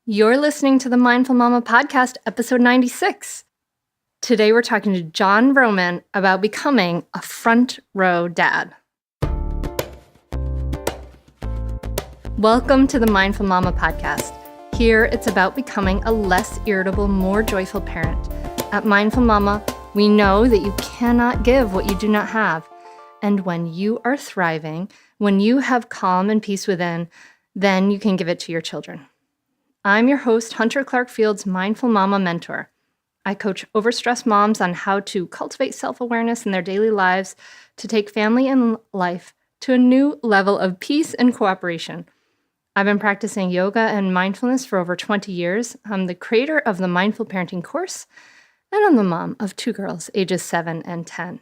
You're listening to the Mindful Mama podcast, episode 96. Today we're talking to Jon Vroman about becoming a front row dad. Welcome to the Mindful Mama podcast. Here it's about becoming a less irritable, more joyful parent. At Mindful Mama, we know that you cannot give what you do not have. And when you are thriving, when you have calm and peace within, then you can give it to your children. I'm your host, Hunter Clark-Field's Mindful Mama mentor. I coach overstressed moms on how to cultivate self-awareness in their daily lives to take family and life to a new level of peace and cooperation. I've been practicing yoga and mindfulness for over 20 years. I'm the creator of the Mindful Parenting course, and I'm the mom of two girls, ages 7 and 10.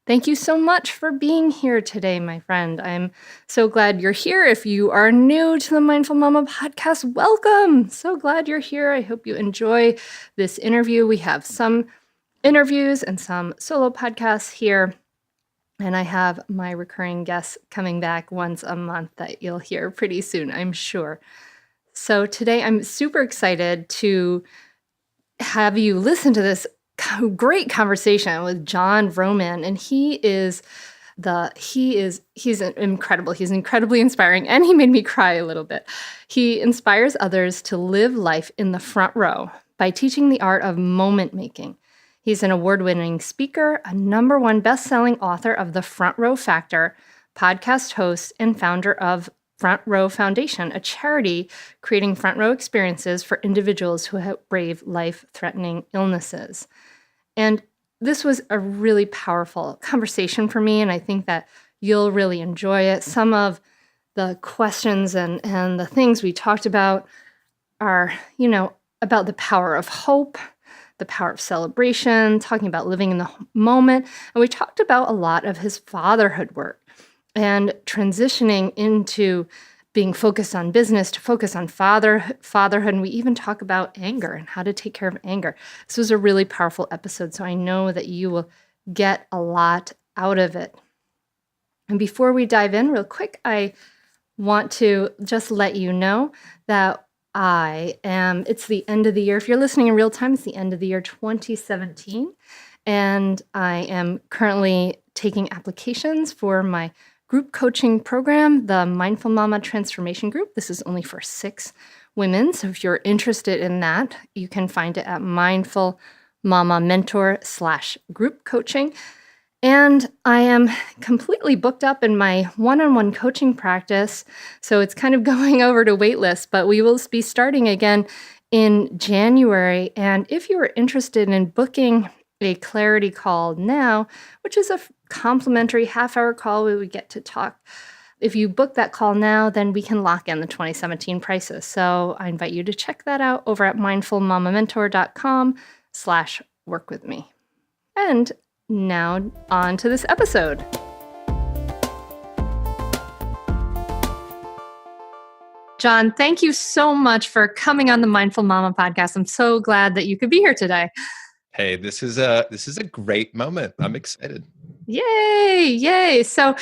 Thank you so much for being here today, my friend. I'm so glad you're here. If you are new to the Mindful Mama podcast, welcome. So glad you're here. I hope you enjoy this interview. We have some interviews and some solo podcasts here. And I have my recurring guests coming back once a month that you'll hear pretty soon, I'm sure. So today I'm super excited to have you listen to this great conversation with Jon Vroman, and he's incredible. He's incredibly inspiring, and he made me cry a little bit. He inspires others to live life in the front row by teaching the art of moment making. He's an award-winning speaker, a #1 best-selling author of The Front Row Factor, podcast host, and founder of Front Row Foundation, a charity creating front row experiences for individuals who have brave life-threatening illnesses. And this was a really powerful conversation for me, and I think that you'll really enjoy it. Some of the questions and the things we talked about are, about the power of hope, the power of celebration, talking about living in the moment. And we talked about a lot of his fatherhood work and transitioning into being focused on business to focus on fatherhood. And we even talk about anger and how to take care of anger. This was a really powerful episode, so I know that you will get a lot out of it. And before we dive in real quick, I want to just let you know that it's the end of the year. If you're listening in real time, it's the end of the year 2017. And I am currently taking applications for my group coaching program, the Mindful Mama Transformation Group. This is only for 6 women. So if you're interested in that, you can find it at Mindful Mama Mentor/group coaching. And I am completely booked up in my one-on-one coaching practice. So it's kind of going over to waitlist, but we will be starting again in January. And if you are interested in booking a clarity call now, which is a complimentary half-hour call where we get to talk. If you book that call now, then we can lock in the 2017 prices. So I invite you to check that out over at mindfulmamamentor.com/work with me. And now on to this episode. Jon, thank you so much for coming on the Mindful Mama podcast. I'm so glad that you could be here today. Hey, this is a great moment. I'm excited. Yay. So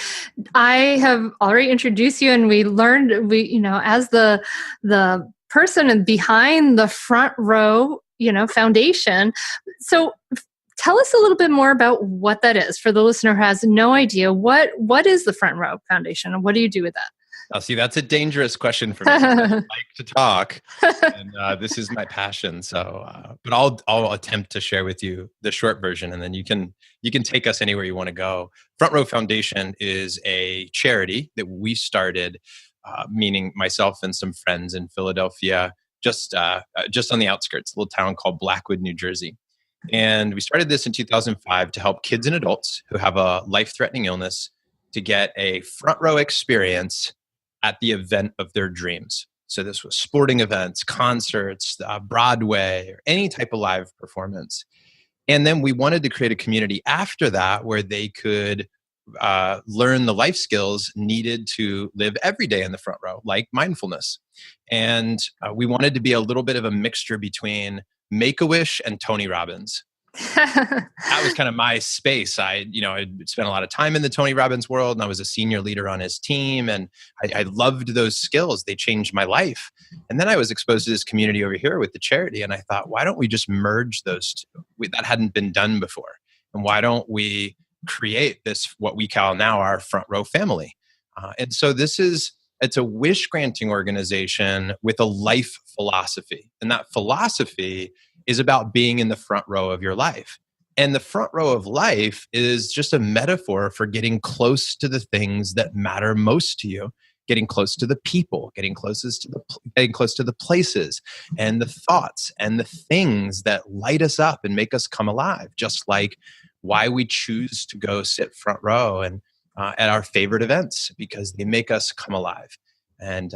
I have already introduced you, and we learned, as the person behind the Front Row, foundation. So tell us a little bit more about what that is for the listener who has no idea. What is the Front Row Foundation, and what do you do with that? Oh, see, that's a dangerous question for me. I like to talk, and this is my passion. So, but I'll attempt to share with you the short version, and then you can take us anywhere you want to go. Front Row Foundation is a charity that we started, meaning myself and some friends in Philadelphia, just on the outskirts, a little town called Blackwood, New Jersey. And we started this in 2005 to help kids and adults who have a life-threatening illness to get a front row experience at the event of their dreams. So this was sporting events, concerts, Broadway, or any type of live performance. And then we wanted to create a community after that where they could learn the life skills needed to live every day in the front row, like mindfulness. And we wanted to be a little bit of a mixture between Make-A-Wish and Tony Robbins. That was kind of my space. I spent a lot of time in the Tony Robbins world, and I was a senior leader on his team, and I loved those skills. They changed my life. And then I was exposed to this community over here with the charity, and I thought, why don't we just merge those two? That hadn't been done before. And why don't we create this, what we call now our front row family? And so it's a wish granting organization with a life philosophy. And that philosophy is about being in the front row of your life. And the front row of life is just a metaphor for getting close to the things that matter most to you, getting close to the people, getting close to the places and the thoughts and the things that light us up and make us come alive, just like why we choose to go sit front row and at our favorite events, because they make us come alive. And,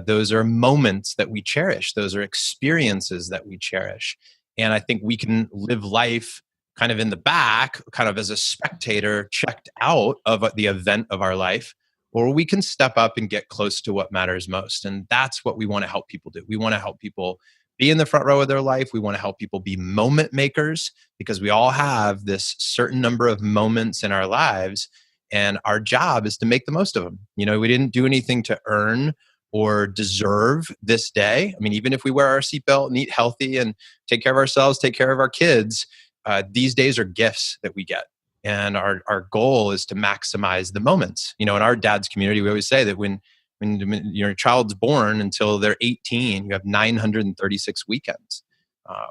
those are moments that we cherish. Those are experiences that we cherish. And I think we can live life kind of in the back, kind of as a spectator, checked out of the event of our life, or we can step up and get close to what matters most. And that's what we want to help people do. We want to help people be in the front row of their life. We want to help people be moment makers, because we all have this certain number of moments in our lives. And our job is to make the most of them. We didn't do anything to earn or deserve this day. I mean, even if we wear our seatbelt and eat healthy and take care of ourselves, take care of our kids, these days are gifts that we get. And our goal is to maximize the moments. In our dad's community, we always say that when your child's born until they're 18, you have 936 weekends,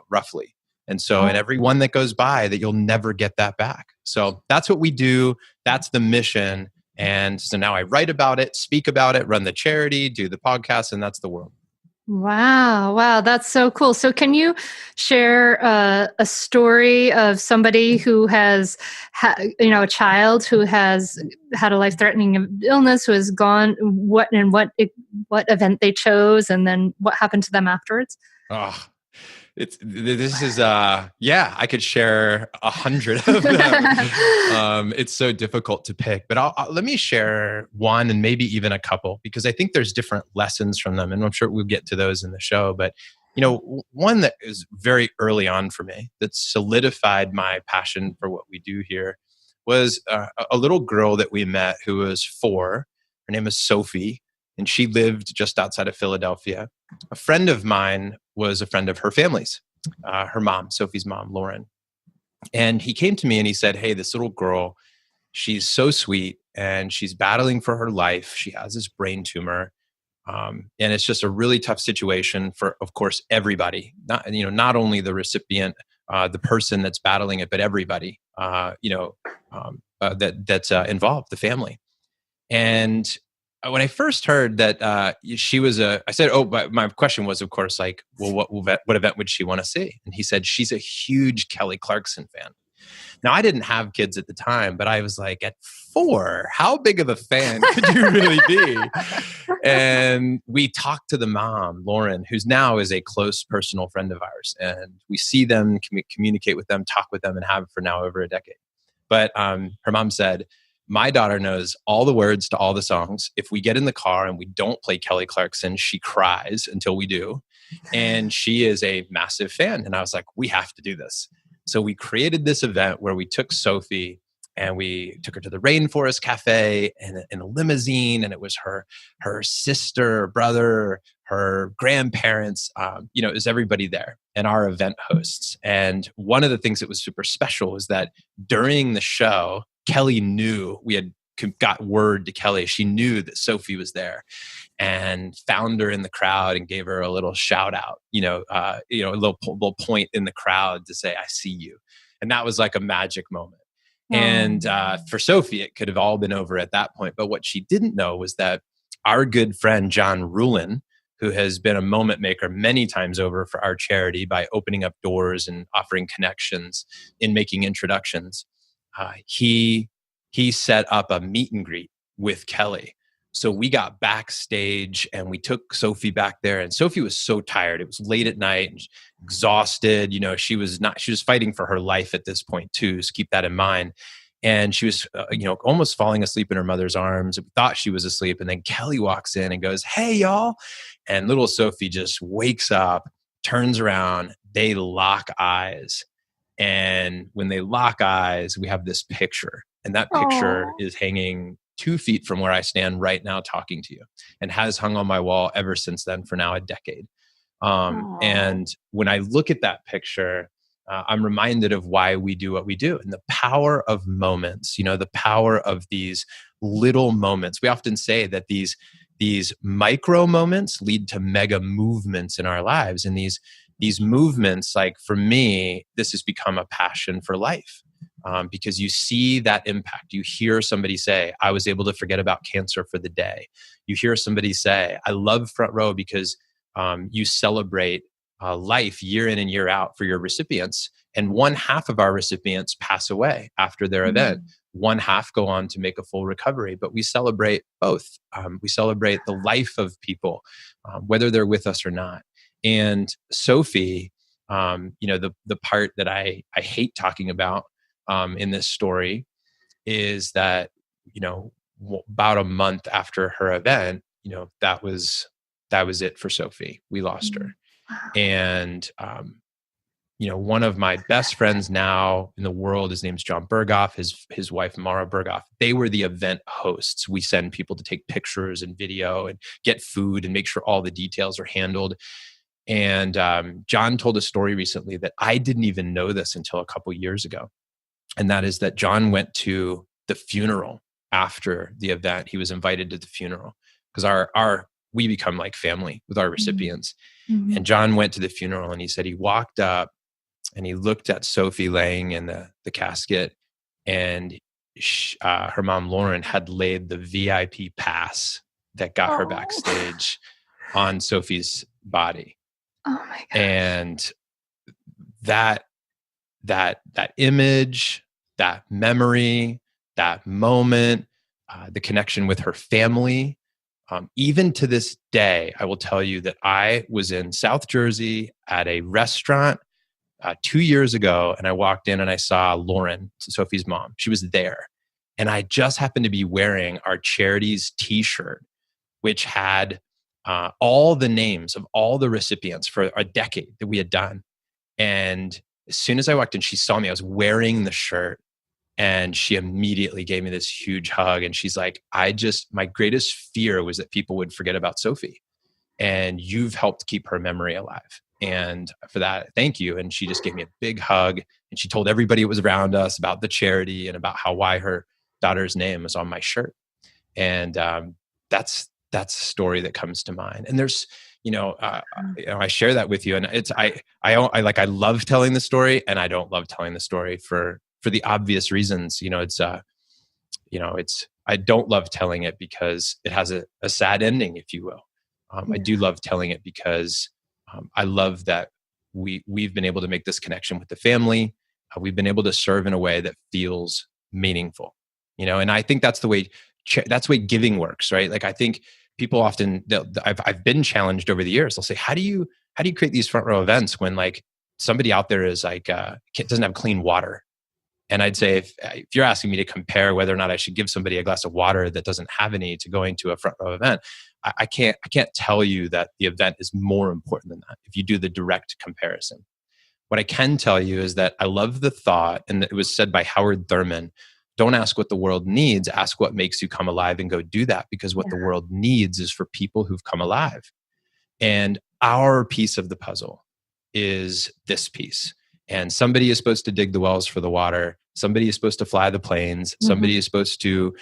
roughly. And so, and every one that goes by, that you'll never get that back. So that's what we do. That's the mission. And so now I write about it, speak about it, run the charity, do the podcast, and that's the world. Wow. That's so cool. So can you share a story of somebody who has, a child who has had a life-threatening illness, who has gone, what event they chose, and then what happened to them afterwards? Oh, I could share 100 of them. It's so difficult to pick, but let me share one and maybe even a couple, because I think there's different lessons from them, and I'm sure we'll get to those in the show. But one that is very early on for me that solidified my passion for what we do here was a little girl that we met who was 4. Her name is Sophie, and she lived just outside of Philadelphia. A friend of mine was a friend of her family's, her mom, Sophie's mom, Lauren. And he came to me and he said, hey, this little girl, she's so sweet and she's battling for her life. She has this brain tumor. And it's just a really tough situation for, of course, everybody, not only the recipient, the person that's battling it, but everybody, that's involved, the family. And when I first heard that she was I said, but my question was, of course, like, well, what event would she want to see? And he said, she's a huge Kelly Clarkson fan. Now, I didn't have kids at the time, but I was like, at 4, how big of a fan could you really be? And we talked to the mom, Lauren, who's now is a close personal friend of ours. And we see them, communicate with them, talk with them, and have for now over a decade. But her mom said, my daughter knows all the words to all the songs. If we get in the car and we don't play Kelly Clarkson, she cries until we do. And she is a massive fan. And I was like, we have to do this. So we created this event where we took Sophie and we took her to the Rainforest Cafe in a limousine. And it was her sister, brother, her grandparents, it was everybody there, and our event hosts. And one of the things that was super special was that during the show, Kelly knew, we had got word to Kelly, she knew that Sophie was there, and found her in the crowd and gave her a little shout out, a little point in the crowd to say, I see you. And that was like a magic moment. And for Sophie, it could have all been over at that point. But what she didn't know was that our good friend, Jon Vroman, who has been a moment maker many times over for our charity by opening up doors and offering connections in making introductions, he set up a meet and greet with Kelly. So we got backstage and we took Sophie back there, and Sophie was so tired. It was late at night and exhausted. She was fighting for her life at this point too. So keep that in mind. And she was, almost falling asleep in her mother's arms. We thought she was asleep. And then Kelly walks in and goes, hey, y'all. And little Sophie just wakes up, turns around, they lock eyes. And when they lock eyes, we have this picture. And that picture Oh. is hanging 2 feet from where I stand right now talking to you, and has hung on my wall ever since then for now a decade. Oh. And when I look at that picture, I'm reminded of why we do what we do, and the power of moments, the power of these little moments. We often say that these micro moments lead to mega movements in our lives. And these movements, like for me, this has become a passion for life. Because you see that impact. You hear somebody say, I was able to forget about cancer for the day. You hear somebody say, I love Front Row because you celebrate life year in and year out for your recipients. And one half of our recipients pass away after their event. Mm. One half go on to make a full recovery, but we celebrate both. We celebrate the life of people, whether they're with us or not. And Sophie, the part that I hate talking about in this story is that, about a month after her event, that was it for Sophie. We lost her. Mm. Wow. And one of my best friends now in the world, his name's John Berghoff, his wife Mara Berghoff. They were the event hosts. We send people to take pictures and video and get food and make sure all the details are handled. And John told a story recently that I didn't even know this until a couple years ago. And that is that John went to the funeral after the event. He was invited to the funeral because we become like family with our Mm. recipients. Mhm. And John went to the funeral, and he said he walked up and he looked at Sophie laying in the casket, and her mom Lauren had laid the VIP pass that got her Oh. backstage on Sophie's body. Oh my gosh. And that image, that memory, that moment, the connection with her family. Even to this day, I will tell you that I was in South Jersey at a restaurant 2 years ago, and I walked in and I saw Lauren, Sophie's mom. She was there. And I just happened to be wearing our charity's t-shirt, which had all the names of all the recipients for a decade that we had done. And as soon as I walked in, she saw me. I was wearing the shirt, and she immediately gave me this huge hug. And she's like, my greatest fear was that people would forget about Sophie, and you've helped keep her memory alive. And for that, thank you. And she just gave me a big hug, and she told everybody who was around us about the charity and about why her daughter's name was on my shirt. And that's a story that comes to mind. And there's, I share that with you, and I love telling the story, and I don't love telling the story for the obvious reasons. I don't love telling it because it has a sad ending, if you will. I Yeah. do love telling it because I love that we've been able to make this connection with the family. We've been able to serve in a way that feels meaningful, and I think that's the way giving works, right? Like I think people often, I've been challenged over the years. They'll say, how do you create these front row events when like somebody out there is like doesn't have clean water? And I'd say if you're asking me to compare whether or not I should give somebody a glass of water that doesn't have any to going to a front row event, I can't tell you that the event is more important than that if you do the direct comparison. What I can tell you is that I love the thought, and it was said by Howard Thurman, don't ask what the world needs, ask what makes you come alive, and go do that, because what the Yeah. world needs is for people who've come alive. And our piece of the puzzle is this piece. And somebody is supposed to dig the wells for the water. Somebody is supposed to fly the planes. Somebody Mhm. is supposed to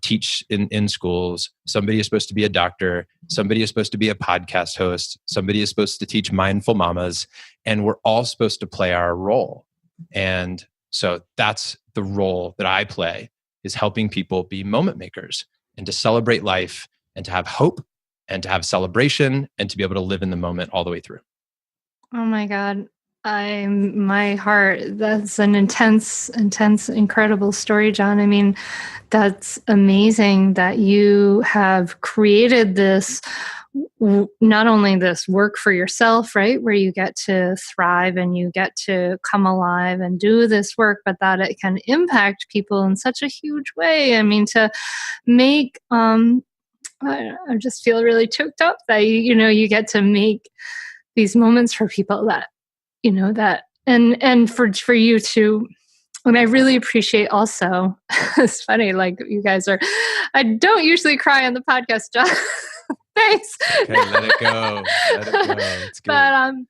teach in schools. Somebody is supposed to be a doctor. Somebody is supposed to be a podcast host. Somebody is supposed to teach mindful mamas. And we're all supposed to play our role. And so that's the role that I play, is helping people be moment makers and to celebrate life and to have hope and to have celebration and to be able to live in the moment all the way through. Oh my God. My heart, that's an intense, intense, incredible story, John. I mean, that's amazing that you have created this, not only this work for yourself, right, where you get to thrive and you get to come alive and do this work, but that it can impact people in such a huge way. I mean, to make, I just feel really choked up that you get to make these moments for people that And for you to, and I really appreciate also, it's funny, like you guys are, I don't usually cry on the podcast, John. Thanks. Okay, let it go. Let it go. It's good.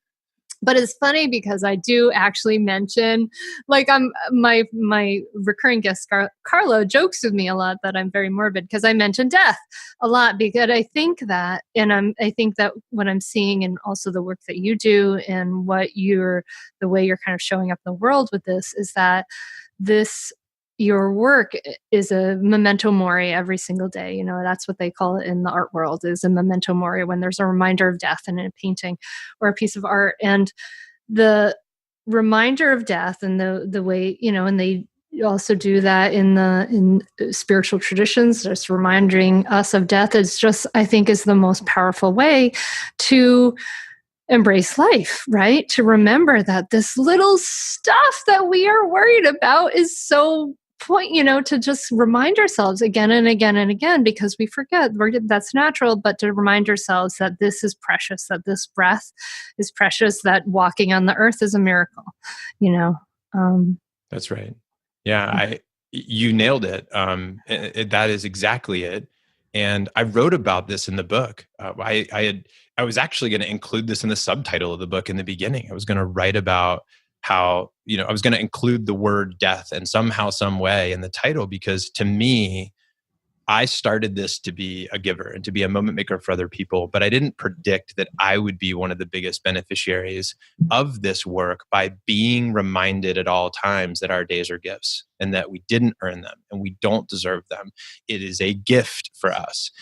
But it's funny because I do actually mention, like, my recurring guest Carlo jokes with me a lot that I'm very morbid because I mention death a lot, because I think that, and I think that what I'm seeing, and also the work that you do and the way you're kind of showing up in the world with this, is that this your work is a memento mori every single day. You know, that's what they call it in the art world, is a memento mori, when there's a reminder of death in a painting or a piece of art. And the reminder of death, and the way, you know, and they also do that in spiritual traditions, just reminding us of death, is just, I think, is the most powerful way to embrace life, right? To remember that this little stuff that we are worried about is so you know, to just remind ourselves again and again and again, because we forget, that's natural, but to remind ourselves that this is precious, that this breath is precious, that walking on the earth is a miracle, you know. That's right. Yeah, you nailed it. That is exactly it. And I wrote about this in the book. I was actually going to include this in the subtitle of the book in the beginning. I was going to write about how, you know, I was going to include the word death in somehow, some way in the title, because to me, I started this to be a giver and to be a moment maker for other people, but I didn't predict that I would be one of the biggest beneficiaries of this work by being reminded at all times that our days are gifts and that we didn't earn them and we don't deserve them. It is a gift for us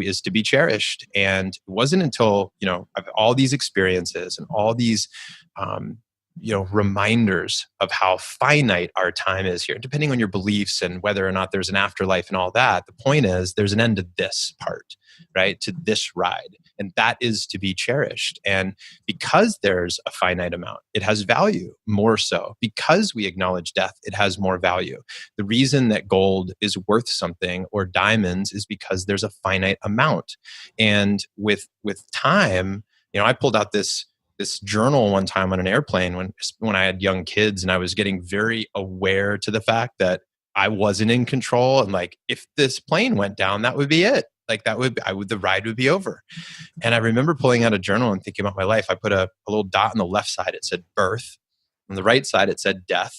is to be cherished. And it wasn't until, you know, all these experiences and all these reminders of how finite our time is here, depending on your beliefs and whether or not there's an afterlife and all that. The point is, there's an end to this part, right? To this ride. And that is to be cherished. And because there's a finite amount, it has value more so. Because we acknowledge death, it has more value. The reason that gold is worth something or diamonds is because there's a finite amount. And with time, you know, I pulled out this journal one time on an airplane when I had young kids, and I was getting very aware to the fact that I wasn't in control. And like, if this plane went down, that would be it. Like the ride would be over. And I remember pulling out a journal and thinking about my life. I put a little dot on the left side. It said birth. On the right side, it said death.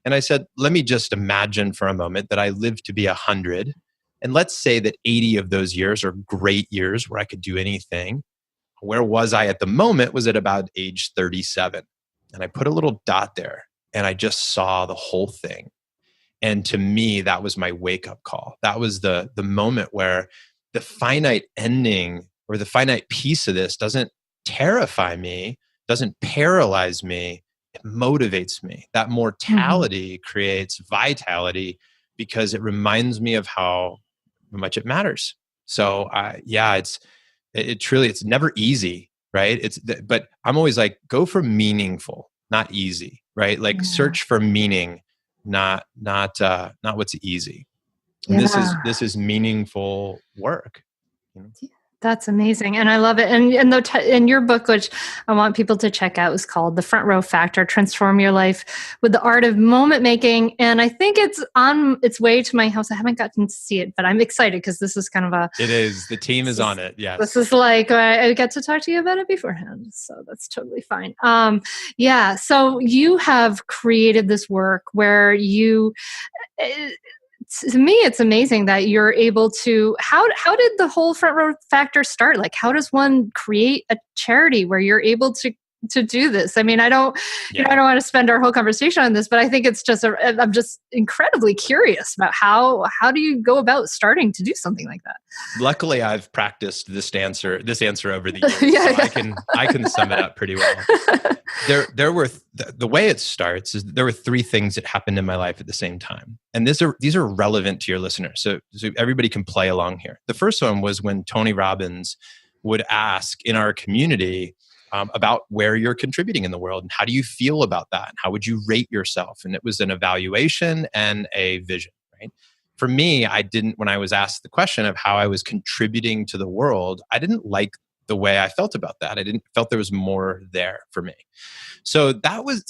And I said, let me just imagine for a moment that I lived to be 100. And let's say that 80 of those years are great years where I could do anything. Where was I at the moment was at about age 37. And I put a little dot there and I just saw the whole thing. And to me, that was my wake-up call. That was the moment where the finite ending or the finite piece of this doesn't terrify me, doesn't paralyze me, it motivates me. That mortality creates vitality because it reminds me of how much it matters. So it's never easy, right? But I'm always like, go for meaningful, not easy, right? Like search for meaning, not what's easy. And this is meaningful work. You know? That's amazing. And I love it. And in your book, which I want people to check out, is called The Front Row Factor, Transform Your Life with the Art of Moment Making. And I think it's on its way to my house. I haven't gotten to see it, but I'm excited because this is kind of it is. The team is on it. Yes. This is like, I get to talk to you about it beforehand. So that's totally fine. So you have created this work where to me, it's amazing that you're able to, how did the whole Front Row Factor start? Like, how does one create a charity where you're able to do this? I mean, I don't want to spend our whole conversation on this, but I think it's just, I'm just incredibly curious about how do you go about starting to do something like that? Luckily, I've practiced this answer over the years, so I can sum it up pretty well. There were the way it starts is there were three things that happened in my life at the same time, and these are relevant to your listeners, so everybody can play along here. The first one was when Tony Robbins would ask in our community about where you're contributing in the world and how do you feel about that, and how would you rate yourself, and it was an evaluation and a vision, right? For me, when I was asked the question of how I was contributing to the world, I didn't like the way I felt about that. I didn't felt there was more there for me. So that was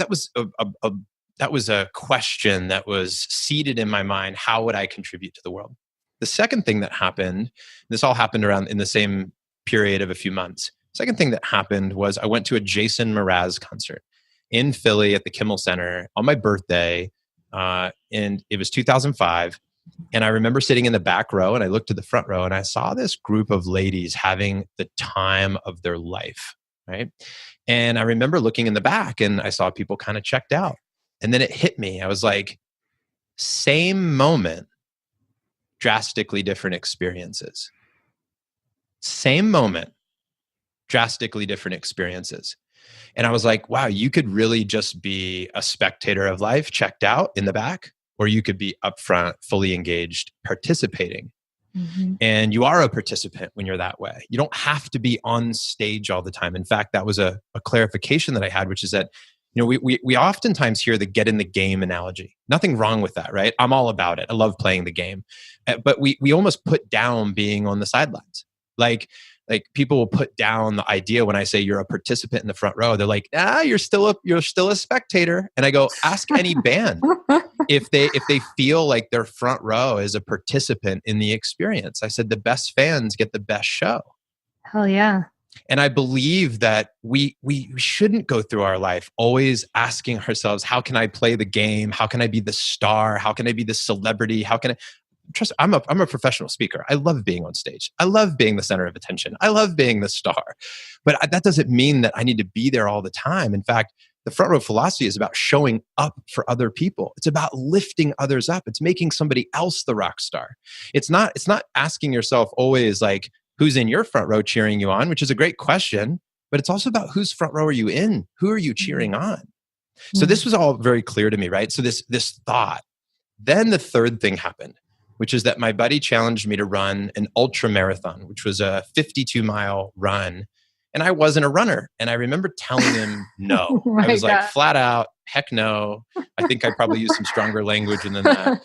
a question that was seated in my mind. How would I contribute to the world? The second thing that happened, this all happened around in the same period of a few months. Second thing that happened was I went to a Jason Mraz concert in Philly at the Kimmel Center on my birthday. And it was 2005. And I remember sitting in the back row and I looked to the front row and I saw this group of ladies having the time of their life, right? And I remember looking in the back and I saw people kind of checked out. And then it hit me. I was like, same moment, drastically different experiences. Same moment, drastically different experiences. And I was like, wow, you could really just be a spectator of life, checked out in the back, or you could be upfront, fully engaged, participating. Mm-hmm. And you are a participant when you're that way. You don't have to be on stage all the time. In fact, that was a clarification that I had, which is that, we oftentimes hear the get in the game analogy. Nothing wrong with that, right? I'm all about it. I love playing the game. But we almost put down being on the sidelines. Like people will put down the idea when I say you're a participant in the front row. They're like, you're still a spectator. And I go, ask any band if they feel like their front row is a participant in the experience. I said the best fans get the best show. Hell yeah. And I believe that we shouldn't go through our life always asking ourselves, how can I play the game? How can I be the star? How can I be the celebrity? How can I trust? I'm a professional speaker. I love being on stage. I love being the center of attention. I love being the star. But that doesn't mean that I need to be there all the time. In fact, the front row philosophy is about showing up for other people. It's about lifting others up. It's making somebody else the rock star. It's not asking yourself always like, who's in your front row cheering you on, which is a great question, but it's also about whose front row are you in? Who are you cheering on? Mm-hmm. So this was all very clear to me, right? So this thought. Then the third thing happened, which is that my buddy challenged me to run an ultra marathon, which was a 52-mile run. And I wasn't a runner. And I remember telling him no. I was like, flat out, heck no. I think I probably used some stronger language than that.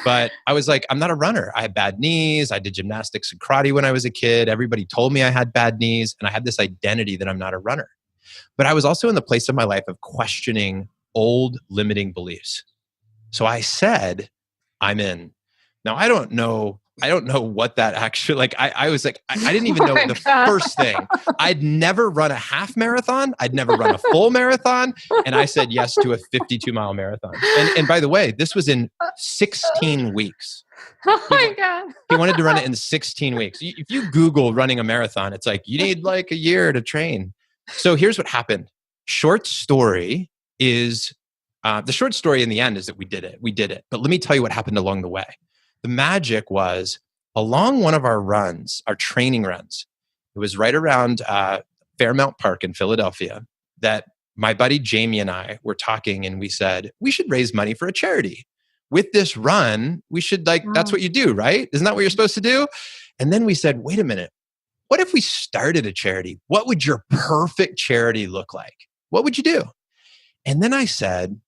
But I was like, I'm not a runner. I have bad knees. I did gymnastics and karate when I was a kid. Everybody told me I had bad knees. And I had this identity that I'm not a runner. But I was also in the place of my life of questioning old limiting beliefs. So I said, I'm in. Now, I don't know what that actually, like, I was like, I didn't even know the first thing. I'd never run a half marathon. I'd never run a full marathon. And I said yes to a 52-mile marathon. And by the way, this was in 16 weeks. Oh my God. He wanted to run it in 16 weeks. If you Google running a marathon, it's like, you need like a year to train. So here's what happened. Short story is, the short story in the end is that we did it. But let me tell you what happened along the way. The magic was along one of our runs, our training runs. It was right around Fairmount Park in Philadelphia that my buddy Jamie and I were talking, and we said, we should raise money for a charity. With this run, we should that's what you do, right? Isn't that what you're supposed to do? And then we said, wait a minute. What if we started a charity? What would your perfect charity look like? What would you do? And then I said,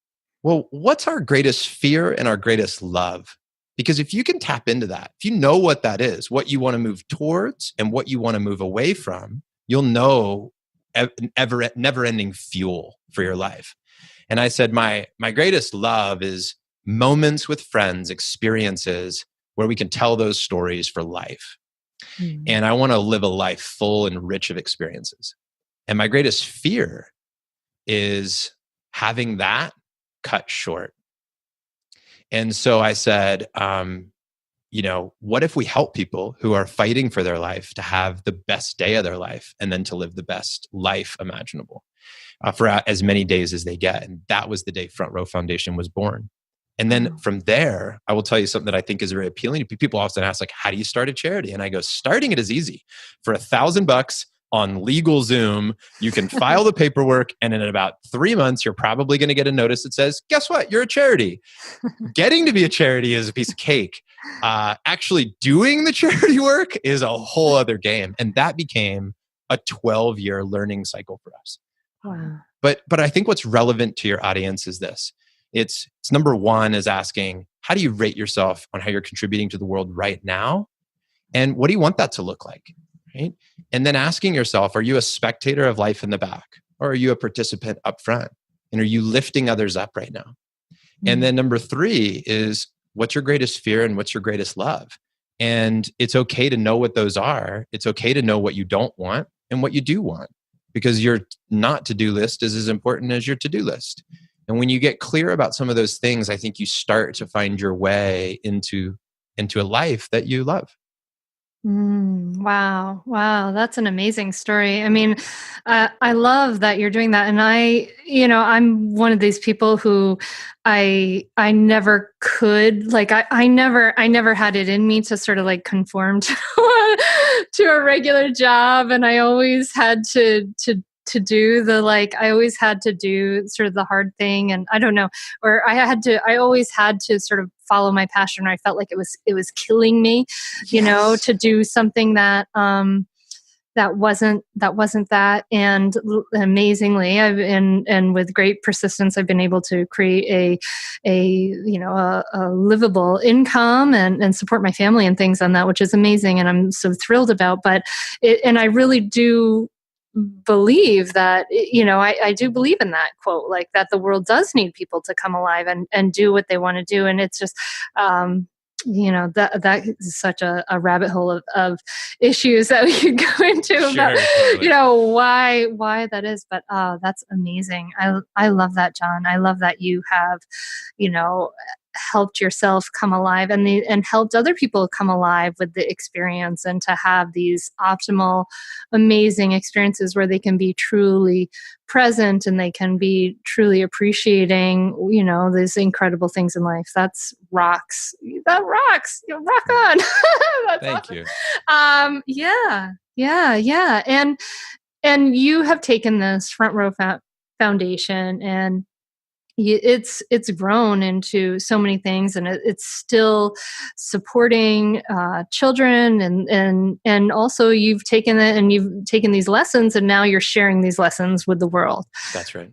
well, what's our greatest fear and our greatest love? Because if you can tap into that, if you know what that is, what you want to move towards and what you want to move away from, you'll know never-ending fuel for your life. And I said, my greatest love is moments with friends, experiences where we can tell those stories for life. Mm-hmm. And I want to live a life full and rich of experiences. And my greatest fear is having that cut short. And so I said, what if we help people who are fighting for their life to have the best day of their life and then to live the best life imaginable for as many days as they get? And that was the day Front Row Foundation was born. And then from there, I will tell you something that I think is very appealing to people. Often ask, like, how do you start a charity? And I go, starting it is easy. For $1,000 on legal Zoom, you can file the paperwork, and in about 3 months, you're probably going to get a notice that says, guess what? You're a charity. Getting to be a charity is a piece of cake. Actually doing the charity work is a whole other game. And that became a 12-year learning cycle for us. Wow. But I think what's relevant to your audience is this. It's number one is asking, how do you rate yourself on how you're contributing to the world right now? And what do you want that to look like? right? And then asking yourself, are you a spectator of life in the back, or are you a participant up front? And are you lifting others up right now? And then number 3 is, what's your greatest fear and what's your greatest love? And it's okay to know what those are. It's okay to know what you don't want and what you do want, because your not to-do list is as important as your to-do list. And when you get clear about some of those things, I think you start to find your way into a life that you love. Wow. Wow. That's an amazing story. I mean, I love that you're doing that. And I'm one of these people who I never could, like, I never had it in me to sort of like conform to, to a regular job. And I always had to do the, like, I always had to do sort of the hard thing. And I don't know, or I always had to sort of follow my passion. I felt like it was killing me, Yes. to do something that, that wasn't that. And amazingly, and with great persistence, I've been able to create a livable income and support my family and things on that, which is amazing. And I'm so thrilled about, and I really do believe that, I do believe in that quote, like that the world does need people to come alive and do what they want to do. And it's just, that is such a rabbit hole of issues that we could go into about, Totally. why that is. But that's amazing. I love that, Jon. I love that you have, helped yourself come alive and helped other people come alive with the experience, and to have these optimal, amazing experiences where they can be truly present and they can be truly appreciating, these incredible things in life. That's rocks. That rocks. Rock on. That's Thank awesome. you. Yeah. And you have taken this Front Row Foundation, and it's grown into so many things, and it's still supporting children, and also you've taken it and you've taken these lessons, and now you're sharing these lessons with the world. That's right.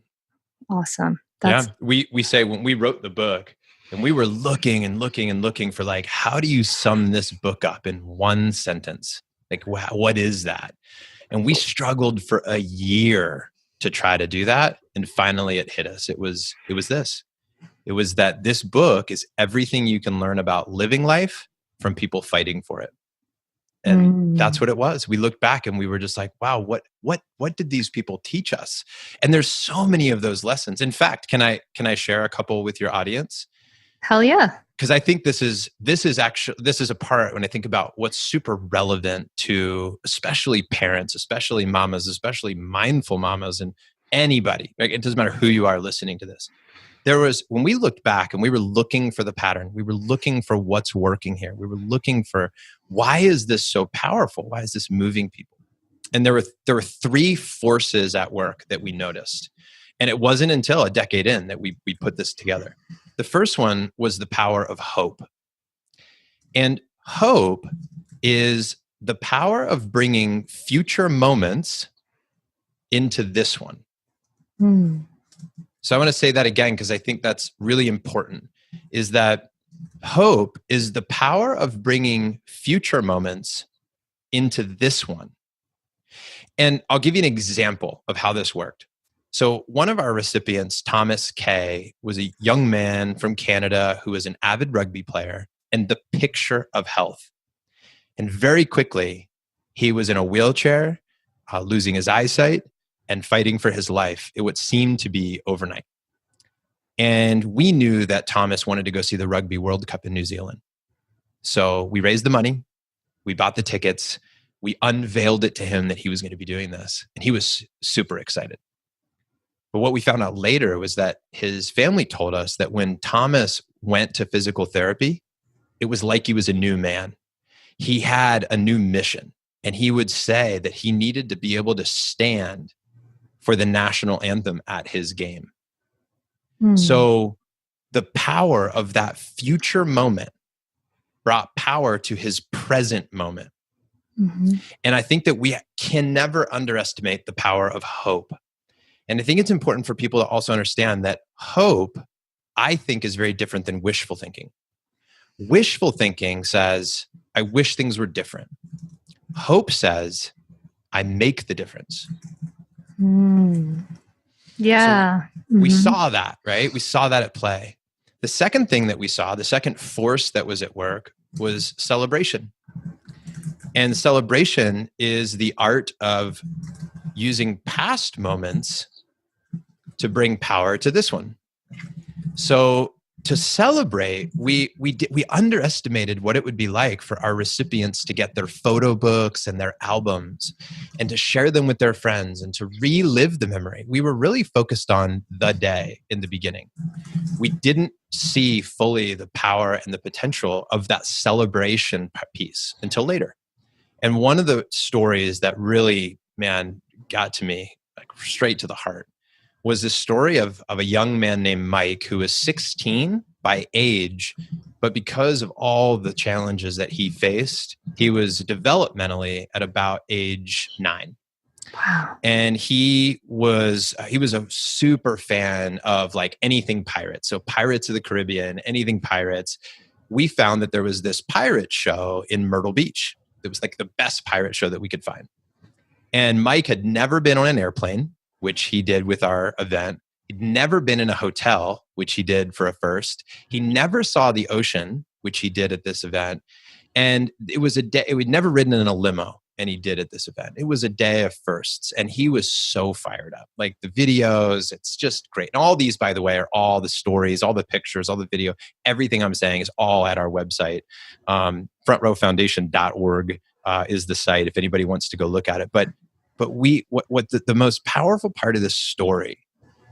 Awesome. Yeah. That's We say, when we wrote the book and we were looking and looking and looking for, like, how do you sum this book up in one sentence? Like, wow, what is that? And we struggled for a year to try to do that. And finally it hit us. It was this. It was that this book is everything you can learn about living life from people fighting for it. And that's what it was. We looked back and we were just like, wow, what did these people teach us? And there's so many of those lessons. In fact, can I share a couple with your audience? Hell yeah. Because I think this is a part, when I think about what's super relevant to especially parents, especially mamas, especially mindful mamas, and anybody. Like, it doesn't matter who you are listening to this. When we looked back and we were looking for the pattern, we were looking for what's working here. We were looking for, why is this so powerful? Why is this moving people? And there were 3 forces at work that we noticed. And it wasn't until a decade in that we put this together. The first one was the power of hope. And hope is the power of bringing future moments into this one. So I want to say that again, because I think that's really important, is that hope is the power of bringing future moments into this one. And I'll give you an example of how this worked. So one of our recipients, Thomas K., was a young man from Canada who was an avid rugby player and the picture of health. And very quickly, he was in a wheelchair, losing his eyesight, and fighting for his life. It would seem to be overnight. And we knew that Thomas wanted to go see the Rugby World Cup in New Zealand. So we raised the money, we bought the tickets, we unveiled it to him that he was going to be doing this. And he was super excited. But what we found out later was that his family told us that when Thomas went to physical therapy, it was like he was a new man. He had a new mission. And he would say that he needed to be able to stand for the national anthem at his game. So the power of that future moment brought power to his present moment. And I think that we can never underestimate the power of hope. And I think it's important for people to also understand that hope, I think, is very different than wishful thinking. Wishful thinking says, I wish things were different. Hope says, I make the difference. Yeah. So we saw that, right? We saw that at play. The second thing that we saw, the second force that was at work, was celebration. And celebration is the art of using past moments to bring power to this one. So to celebrate, we underestimated what it would be like for our recipients to get their photo books and their albums and to share them with their friends and to relive the memory. We were really focused on the day in the beginning. We didn't see fully the power and the potential of that celebration piece until later. And one of the stories that really, man, got to me, like straight to the heart, was this story of a young man named Mike who was 16 by age, but because of all the challenges that he faced, he was developmentally at about age 9. Wow. And he was a super fan of like anything pirates. So Pirates of the Caribbean, anything pirates. We found that there was this pirate show in Myrtle Beach. It was like the best pirate show that we could find. And Mike had never been on an airplane, which he did with our event. He'd never been in a hotel, which he did for a first. He never saw the ocean, which he did at this event. And it was a day, we'd never ridden in a limo, and he did at this event. It was a day of firsts, and he was so fired up. Like the videos, it's just great. And all these, by the way, are all the stories, all the pictures, all the video, everything I'm saying is all at our website. FrontRowFoundation.org is the site if anybody wants to go look at it. But the most powerful part of this story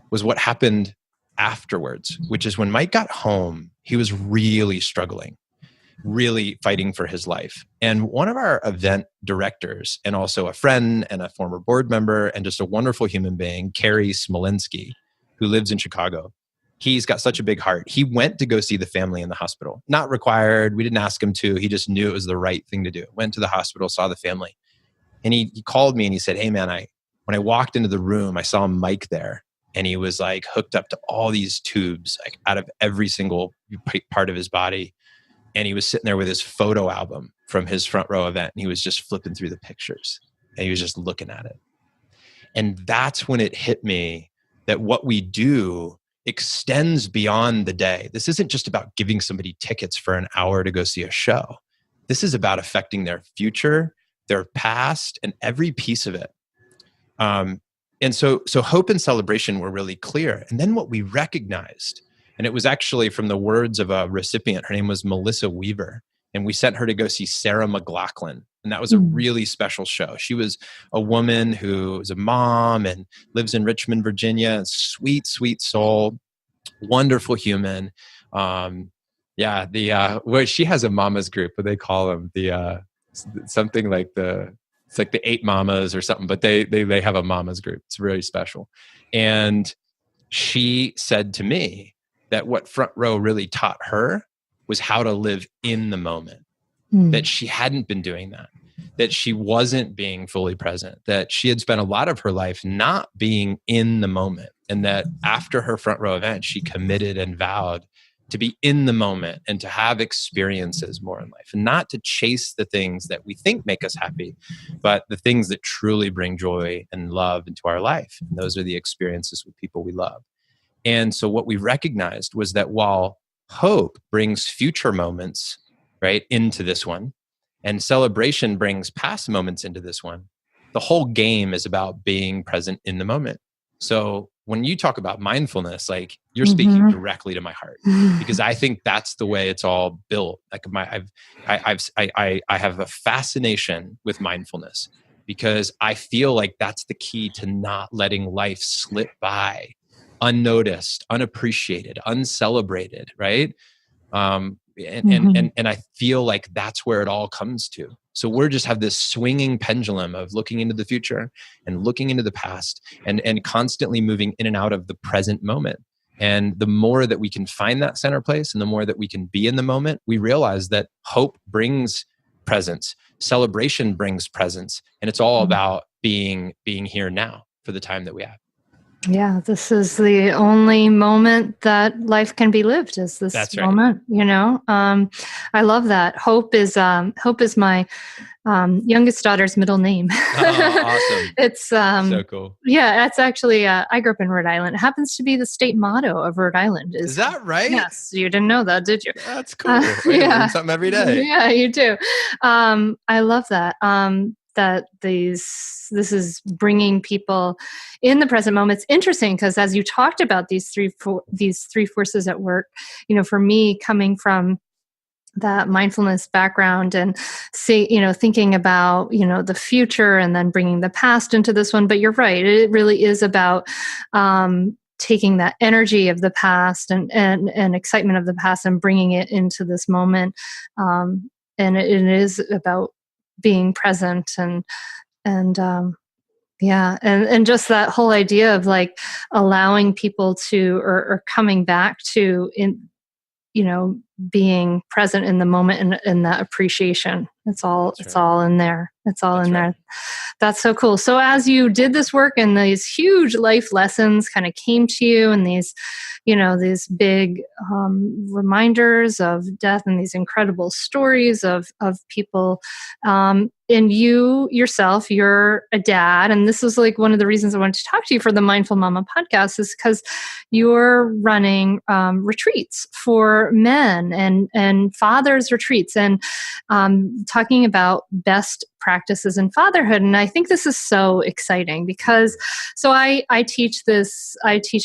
was what happened afterwards, which is when Mike got home, he was really struggling, really fighting for his life. And one of our event directors, and also a friend and a former board member and just a wonderful human being, Carrie Smolinski, who lives in Chicago, he's got such a big heart. He went to go see the family in the hospital. Not required. We didn't ask him to. He just knew it was the right thing to do. Went to the hospital, saw the family. And he called me and he said, hey man, when I walked into the room, I saw Mike there. And he was like hooked up to all these tubes, like out of every single part of his body. And he was sitting there with his photo album from his Front Row event. And he was just flipping through the pictures and he was just looking at it. And that's when it hit me that what we do extends beyond the day. This isn't just about giving somebody tickets for an hour to go see a show. This is about affecting their future, their past, and every piece of it. And so hope and celebration were really clear. And then what we recognized, and it was actually from the words of a recipient, her name was Melissa Weaver, and we sent her to go see Sarah McLachlan. And that was a really special show. She was a woman who was a mom and lives in Richmond, Virginia, sweet, sweet soul, wonderful human. Well, she has a mama's group, what they call them, something like it's like the 8 mamas or something, but they have a mamas group. It's really special. And she said to me that what Front Row really taught her was how to live in the moment, that she hadn't been doing that she wasn't being fully present, that she had spent a lot of her life not being in the moment. And that after her Front Row event, she committed and vowed to be in the moment and to have experiences more in life, and not to chase the things that we think make us happy, but the things that truly bring joy and love into our life. And those are the experiences with people we love. And so what we recognized was that while hope brings future moments, right, into this one, and celebration brings past moments into this one, the whole game is about being present in the moment. So when you talk about mindfulness, like you're speaking directly to my heart, because I think that's the way it's all built. Like I have a fascination with mindfulness because I feel like that's the key to not letting life slip by unnoticed, unappreciated, uncelebrated, right? And I feel like that's where it all comes to. So we're just have this swinging pendulum of looking into the future and looking into the past and constantly moving in and out of the present moment. And the more that we can find that center place and the more that we can be in the moment, we realize that hope brings presence, celebration brings presence, and it's all about being here now for the time that we have. Yeah, this is the only moment that life can be lived is this That's right. moment, I love that. Hope is my youngest daughter's middle name. Oh, awesome. It's So cool. yeah, that's actually I grew up in Rhode Island. It happens to be the state motto of Rhode Island is Is that right? yes, you didn't know that, did you? That's cool. Way to learn Yeah. something every day. Yeah, you do. I love that. That this is bringing people in the present moment. It's interesting because as you talked about these three forces at work, for me coming from that mindfulness background and thinking about the future and then bringing the past into this one, but you're right, it really is about taking that energy of the past and excitement of the past and bringing it into this moment, and it is about being present and yeah, and just that whole idea of like allowing people to or coming back to in you know, being present in the moment and that appreciation. It's all That's it's right. all in there. It's all That's in right. there. That's so cool. So as you did this work and these huge life lessons kind of came to you and these big reminders of death and these incredible stories of people, and you yourself, you're a dad. And this is like one of the reasons I wanted to talk to you for the Mindful Mama podcast is because you're running retreats for men and fathers retreats and talking about best practices in fatherhood. And I think this is so exciting because I teach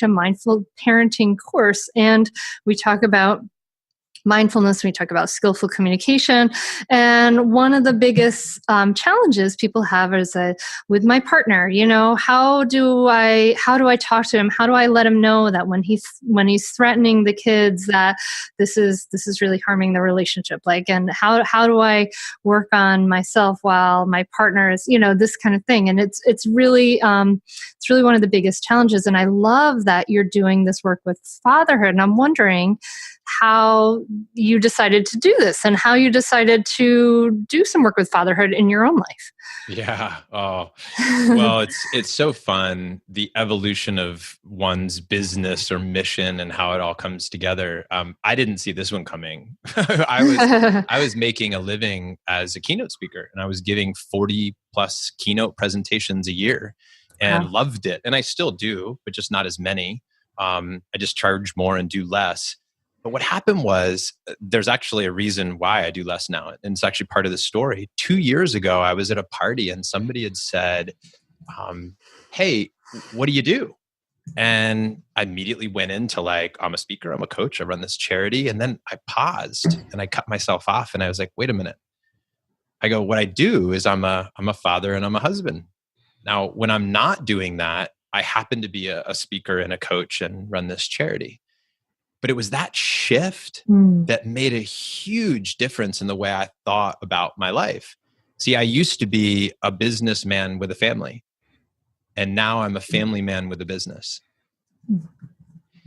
a mindful parenting course, and we talk about mindfulness, we talk about skillful communication. And one of the biggest challenges people have is with my partner, how do I talk to him? How do I let him know that when he's threatening the kids that this is really harming the relationship? Like, and how do I work on myself while my partner is, this kind of thing. And it's really one of the biggest challenges. And I love that you're doing this work with fatherhood. And I'm wondering how you decided to do this and how you decided to do some work with fatherhood in your own life. Yeah. Oh, well, it's so fun, the evolution of one's business or mission and how it all comes together. I didn't see this one coming. I was making a living as a keynote speaker, and I was giving 40 plus keynote presentations a year, and Wow. loved it. And I still do, but just not as many. I just charge more and do less. But what happened was there's actually a reason why I do less now. And it's actually part of the story. 2 years ago, I was at a party and somebody had said, hey, what do you do? And I immediately went into like, I'm a speaker, I'm a coach, I run this charity. And then I paused and I cut myself off and I was like, wait a minute. I go, what I do is I'm a father and I'm a husband. Now, when I'm not doing that, I happen to be a speaker and a coach and run this charity. But it was that shift Mm. that made a huge difference in the way I thought about my life. See, I used to be a businessman with a family, and now I'm a family man with a business.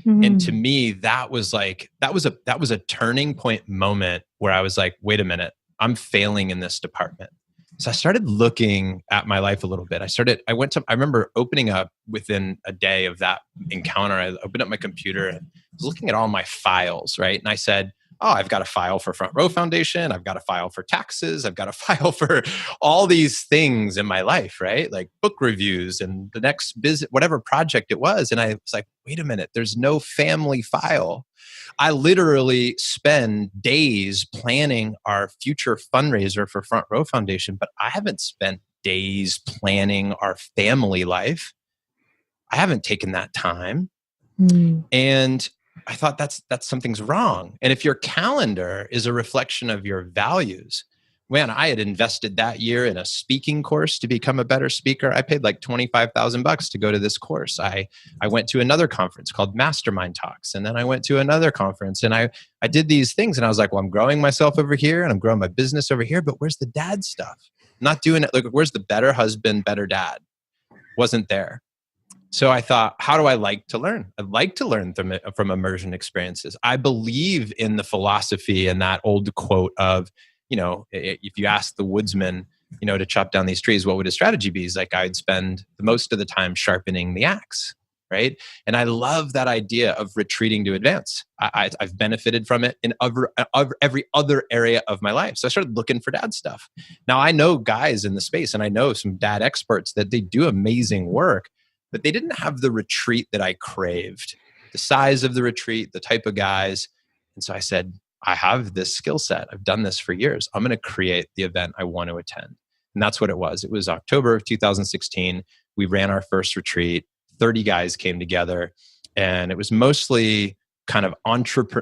And to Mm. me, that was a turning point moment where I was like, wait a minute, I'm failing in this department. So I started looking at my life a little bit. I remember opening up within a day of that encounter. I opened up my computer and was looking at all my files, right? And I said, oh, I've got a file for Front Row Foundation. I've got a file for taxes. I've got a file for all these things in my life, right? Like book reviews and the next business, whatever project it was. And I was like, wait a minute, there's no family file. I literally spend days planning our future fundraiser for Front Row Foundation, but I haven't spent days planning our family life. I haven't taken that time. Mm. And I thought that's something's wrong. And if your calendar is a reflection of your values, man, I had invested that year in a speaking course to become a better speaker. I paid like $25,000 to go to this course. I went to another conference called Mastermind Talks. And then I went to another conference and I did these things. And I was like, well, I'm growing myself over here and I'm growing my business over here, but where's the dad stuff? I'm not doing it. Like, where's the better husband, better dad? Wasn't there. So I thought, how do I like to learn? I like to learn from immersion experiences. I believe in the philosophy and that old quote of, if you ask the woodsman, to chop down these trees, what would his strategy be? He's like, I'd spend the most of the time sharpening the axe. right? And I love that idea of retreating to advance. I've benefited from it in every other area of my life. So I started looking for dad stuff. Now I know guys in the space, and I know some dad experts that they do amazing work, but they didn't have the retreat that I craved, the size of the retreat, the type of guys. And so I said, I have this skill set. I've done this for years. I'm going to create the event I want to attend. And that's what it was. It was October of 2016. We ran our first retreat. 30 guys came together, and it was mostly kind of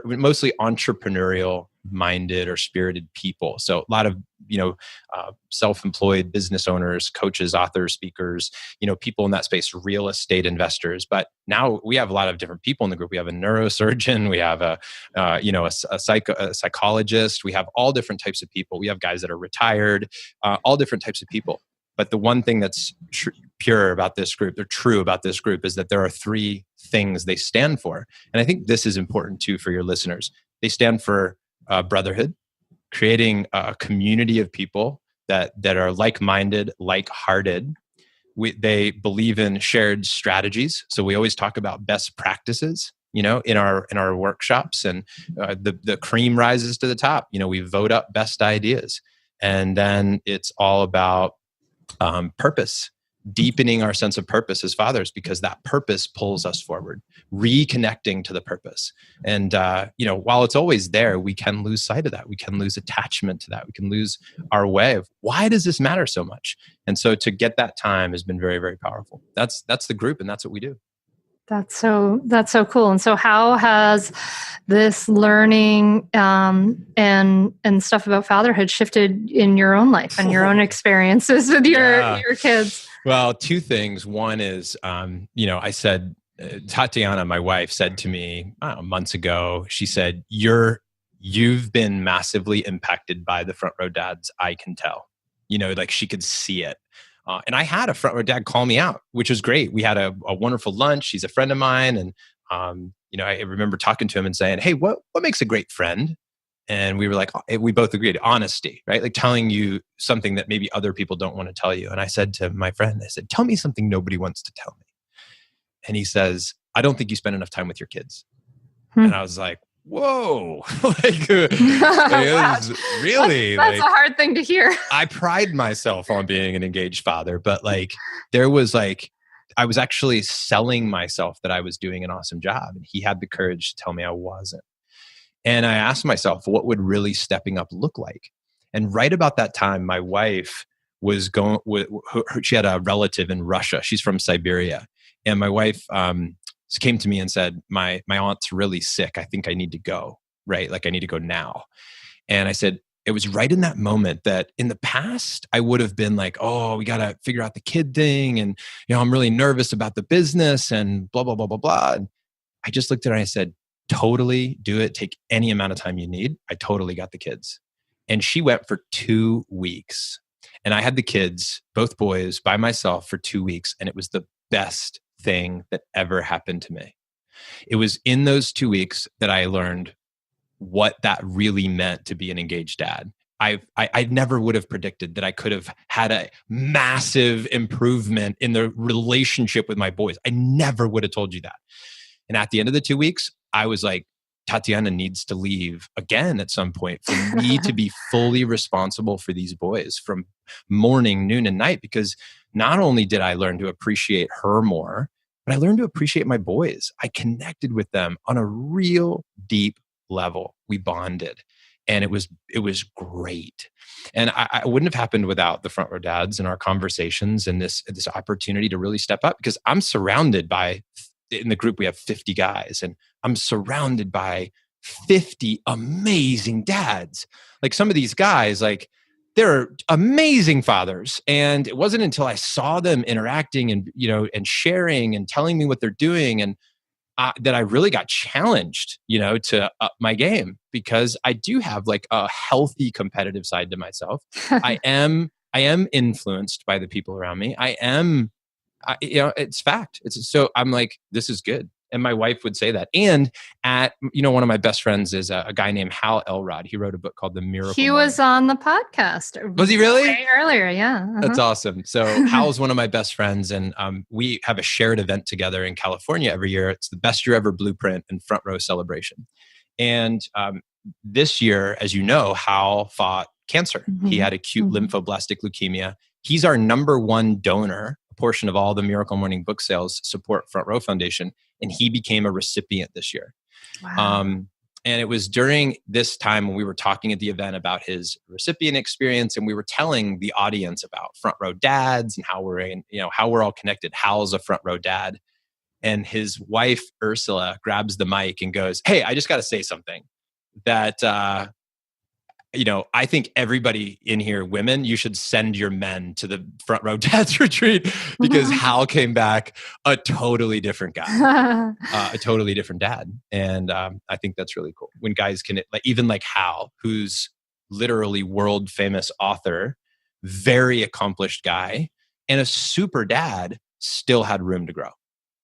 mostly entrepreneurial minded or spirited people. So a lot of, self-employed business owners, coaches, authors, speakers, people in that space, real estate investors. But now we have a lot of different people in the group. We have a neurosurgeon, we have a psychologist, we have all different types of people. We have guys that are retired, all different types of people. But the one thing that's pure about this group, they're true about this group, is that there are three things they stand for. And I think this is important too for your listeners. They stand for brotherhood, creating a community of people that are like-minded, like-hearted. They believe in shared strategies. So we always talk about best practices, in our workshops, and the cream rises to the top. We vote up best ideas. And then it's all about purpose, deepening our sense of purpose as fathers, because that purpose pulls us forward, reconnecting to the purpose. And, while it's always there, we can lose sight of that. We can lose attachment to that. We can lose our way of, why does this matter so much? And so to get that time has been very, very powerful. That's the group, and that's what we do. That's so cool. And so how has this learning and stuff about fatherhood shifted in your own life and your own experiences with your kids? Well, two things. One is, I said, Tatiana, my wife, said to me months ago, she said, you've been massively impacted by the front row dads. I can tell, like she could see it. And I had a front row dad call me out, which was great. We had a wonderful lunch. He's a friend of mine. And, I remember talking to him and saying, hey, what makes a great friend? And we were like, we both agreed, honesty, right? Like telling you something that maybe other people don't want to tell you. And I said to my friend, I said, tell me something nobody wants to tell me. And he says, I don't think you spend enough time with your kids. And I was like, whoa, really? That's a hard thing to hear. I pride myself on being an engaged father, but I was actually selling myself that I was doing an awesome job. And he had the courage to tell me I wasn't. And I asked myself, what would really stepping up look like? And right about that time, my wife was she had a relative in Russia. She's from Siberia. And my wife came to me and said, my aunt's really sick. I think I need to go, right? Like I need to go now. And I said, it was right in that moment that in the past, I would have been like, oh, we got to figure out the kid thing. And, I'm really nervous about the business and blah, blah, blah, blah, blah. And I just looked at her and I said, totally do it. Take any amount of time you need. I totally got the kids. And she went for 2 weeks. And I had the kids, both boys, by myself for 2 weeks. And it was the best thing that ever happened to me. It was in those 2 weeks that I learned what that really meant to be an engaged dad. I never would have predicted that I could have had a massive improvement in the relationship with my boys. I never would have told you that. And at the end of the 2 weeks, I was like, Tatiana needs to leave again at some point for me to be fully responsible for these boys from morning, noon, and night. Because not only did I learn to appreciate her more, but I learned to appreciate my boys. I connected with them on a real deep level. We bonded. And it was great. And I wouldn't have happened without the front row dads and our conversations and this opportunity to really step up, because I'm surrounded by, in the group, we have 50 guys, and I'm surrounded by 50 amazing dads. Like some of these guys, like they're amazing fathers. And it wasn't until I saw them interacting and, and sharing and telling me what they're doing, and that I really got challenged, to up my game, because I do have like a healthy competitive side to myself. I am influenced by the people around me. It's fact. So I'm like, this is good. And my wife would say that. And one of my best friends is a guy named Hal Elrod. He wrote a book called The Miracle He Morning. was on the podcast. Was he really? Way earlier, yeah. That's awesome. So Hal's one of my best friends, and we have a shared event together in California every year. It's the Best Year Ever Blueprint and Front Row Celebration. And this year, as you know, Hal fought cancer. He had acute lymphoblastic leukemia. He's our number one donor. A portion of all the Miracle Morning book sales support Front Row Foundation, and he became a recipient this year. Wow. And it was during this time when we were talking at the event about his recipient experience, and we were telling the audience about front row dads and how we're all connected. Hal's a front row dad, and his wife Ursula grabs the mic and goes, "Hey, I just got to say something that I think everybody in here, women, you should send your men to the Front Row Dads retreat, because Hal came back a totally different guy, a totally different dad." And I think that's really cool when guys can, even like Hal, who's literally world famous author, very accomplished guy, and a super dad, still had room to grow.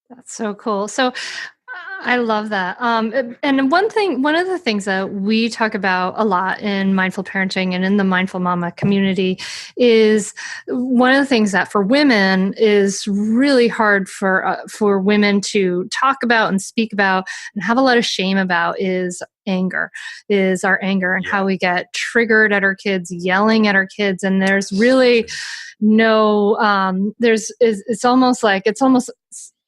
That's so cool. So I love that. And one of the things that we talk about a lot in mindful parenting and in the mindful mama community is one of the things that for women is really hard for women to talk about and speak about and have a lot of shame about is our anger and how we get triggered at our kids, yelling at our kids. And there's really no, it's almost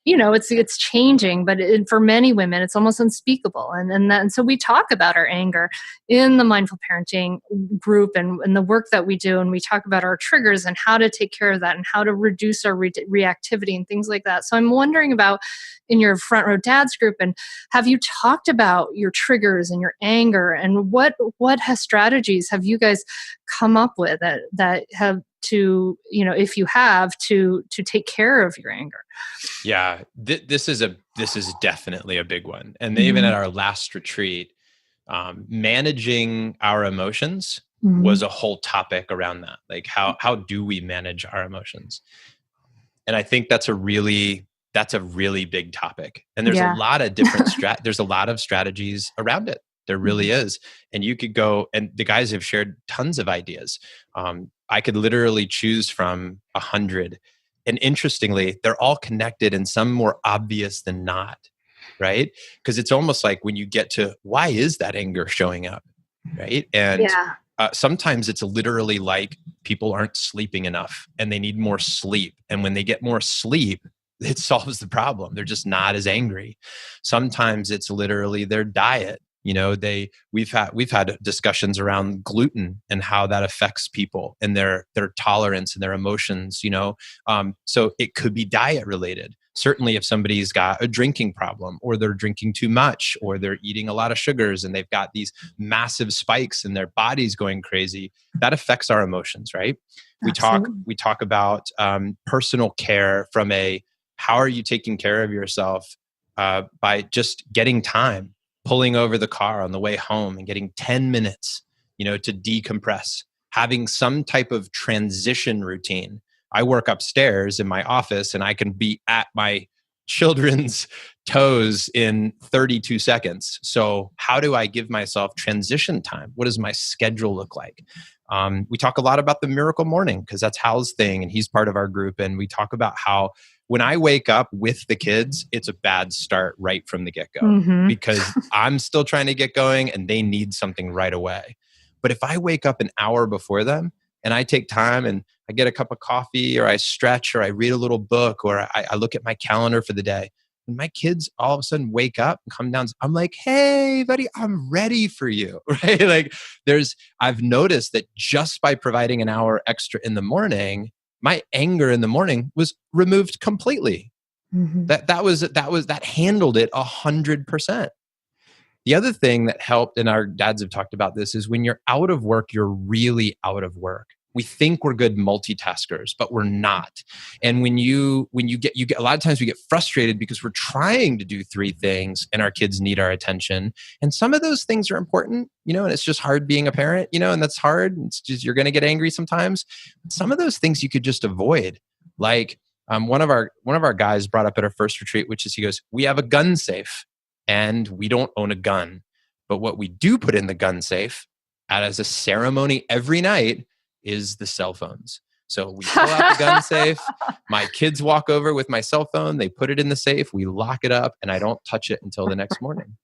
it's changing, but for many women, it's almost unspeakable. And so we talk about our anger in the mindful parenting group and the work that we do. And we talk about our triggers and how to take care of that and how to reduce our reactivity and things like that. So I'm wondering about in your Front Row Dads group, and have you talked about your triggers and your anger, and what strategies have you guys come up with that have to, if you have to take care of your anger? Yeah, this is definitely a big one. And even at our last retreat, managing our emotions was a whole topic around that. Like how do we manage our emotions? And I think that's a really big topic. And there's a lot of different there's a lot of strategies around it. There really is. And you could go, and the guys have shared tons of ideas. I could literally choose from 100. And interestingly, they're all connected and some more obvious than not, right? Because it's almost like when you get to, why is that anger showing up, right? And sometimes it's literally like people aren't sleeping enough and they need more sleep. And when they get more sleep, it solves the problem. They're just not as angry. Sometimes it's literally their diet. We've had discussions around gluten and how that affects people and their tolerance and their emotions. So it could be diet related. Certainly, if somebody's got a drinking problem, or they're drinking too much, or they're eating a lot of sugars and they've got these massive spikes and their body's going crazy, that affects our emotions, right? Absolutely. We talk about personal care from how are you taking care of yourself by just getting time, pulling over the car on the way home and getting 10 minutes, to decompress, having some type of transition routine. I work upstairs in my office and I can be at my children's toes in 32 seconds. So how do I give myself transition time? What does my schedule look like? We talk a lot about the miracle morning because that's Hal's thing and he's part of our group. And we talk about how when I wake up with the kids, it's a bad start right from the get-go because I'm still trying to get going and they need something right away. But if I wake up an hour before them and I take time and I get a cup of coffee or I stretch or I read a little book or I look at my calendar for the day, when my kids all of a sudden wake up and come down, I'm like, hey, buddy, I'm ready for you, right? Like I've noticed that just by providing an hour extra in the morning, my anger in the morning was removed completely. That handled it 100%. The other thing that helped, and our dads have talked about this, is when you're out of work, you're really out of work. We think we're good multitaskers, but we're not. And when you get a lot of times we get frustrated because we're trying to do 3 things and our kids need our attention. And some of those things are important, and it's just hard being a parent, and that's hard. It's just, you're going to get angry sometimes. Some of those things you could just avoid, like One of our guys brought up at our first retreat, which is, he goes, we have a gun safe and we don't own a gun, but what we do put in the gun safe as a ceremony every night is the cell phones. So we pull out the gun safe. My kids walk over with my cell phone. They put it in the safe. We lock it up, and I don't touch it until the next morning.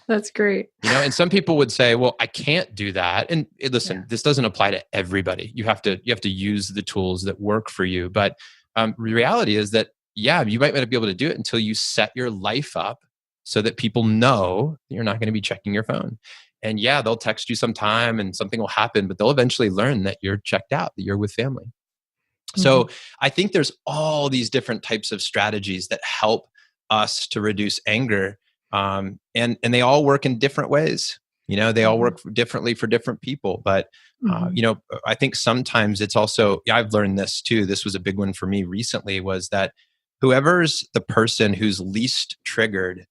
That's great. And some people would say, "Well, I can't do that." And listen, this doesn't apply to everybody. You have to use the tools that work for you. But the reality is that, you might not be able to do it until you set your life up so that people know you're not going to be checking your phone. And they'll text you sometime and something will happen, but they'll eventually learn that you're checked out, that you're with family. Mm-hmm. So I think there's all these different types of strategies that help us to reduce anger. And they all work in different ways. They all work differently for different people. But, I think sometimes it's also, I've learned this too. This was a big one for me recently, was that whoever's the person who's least triggered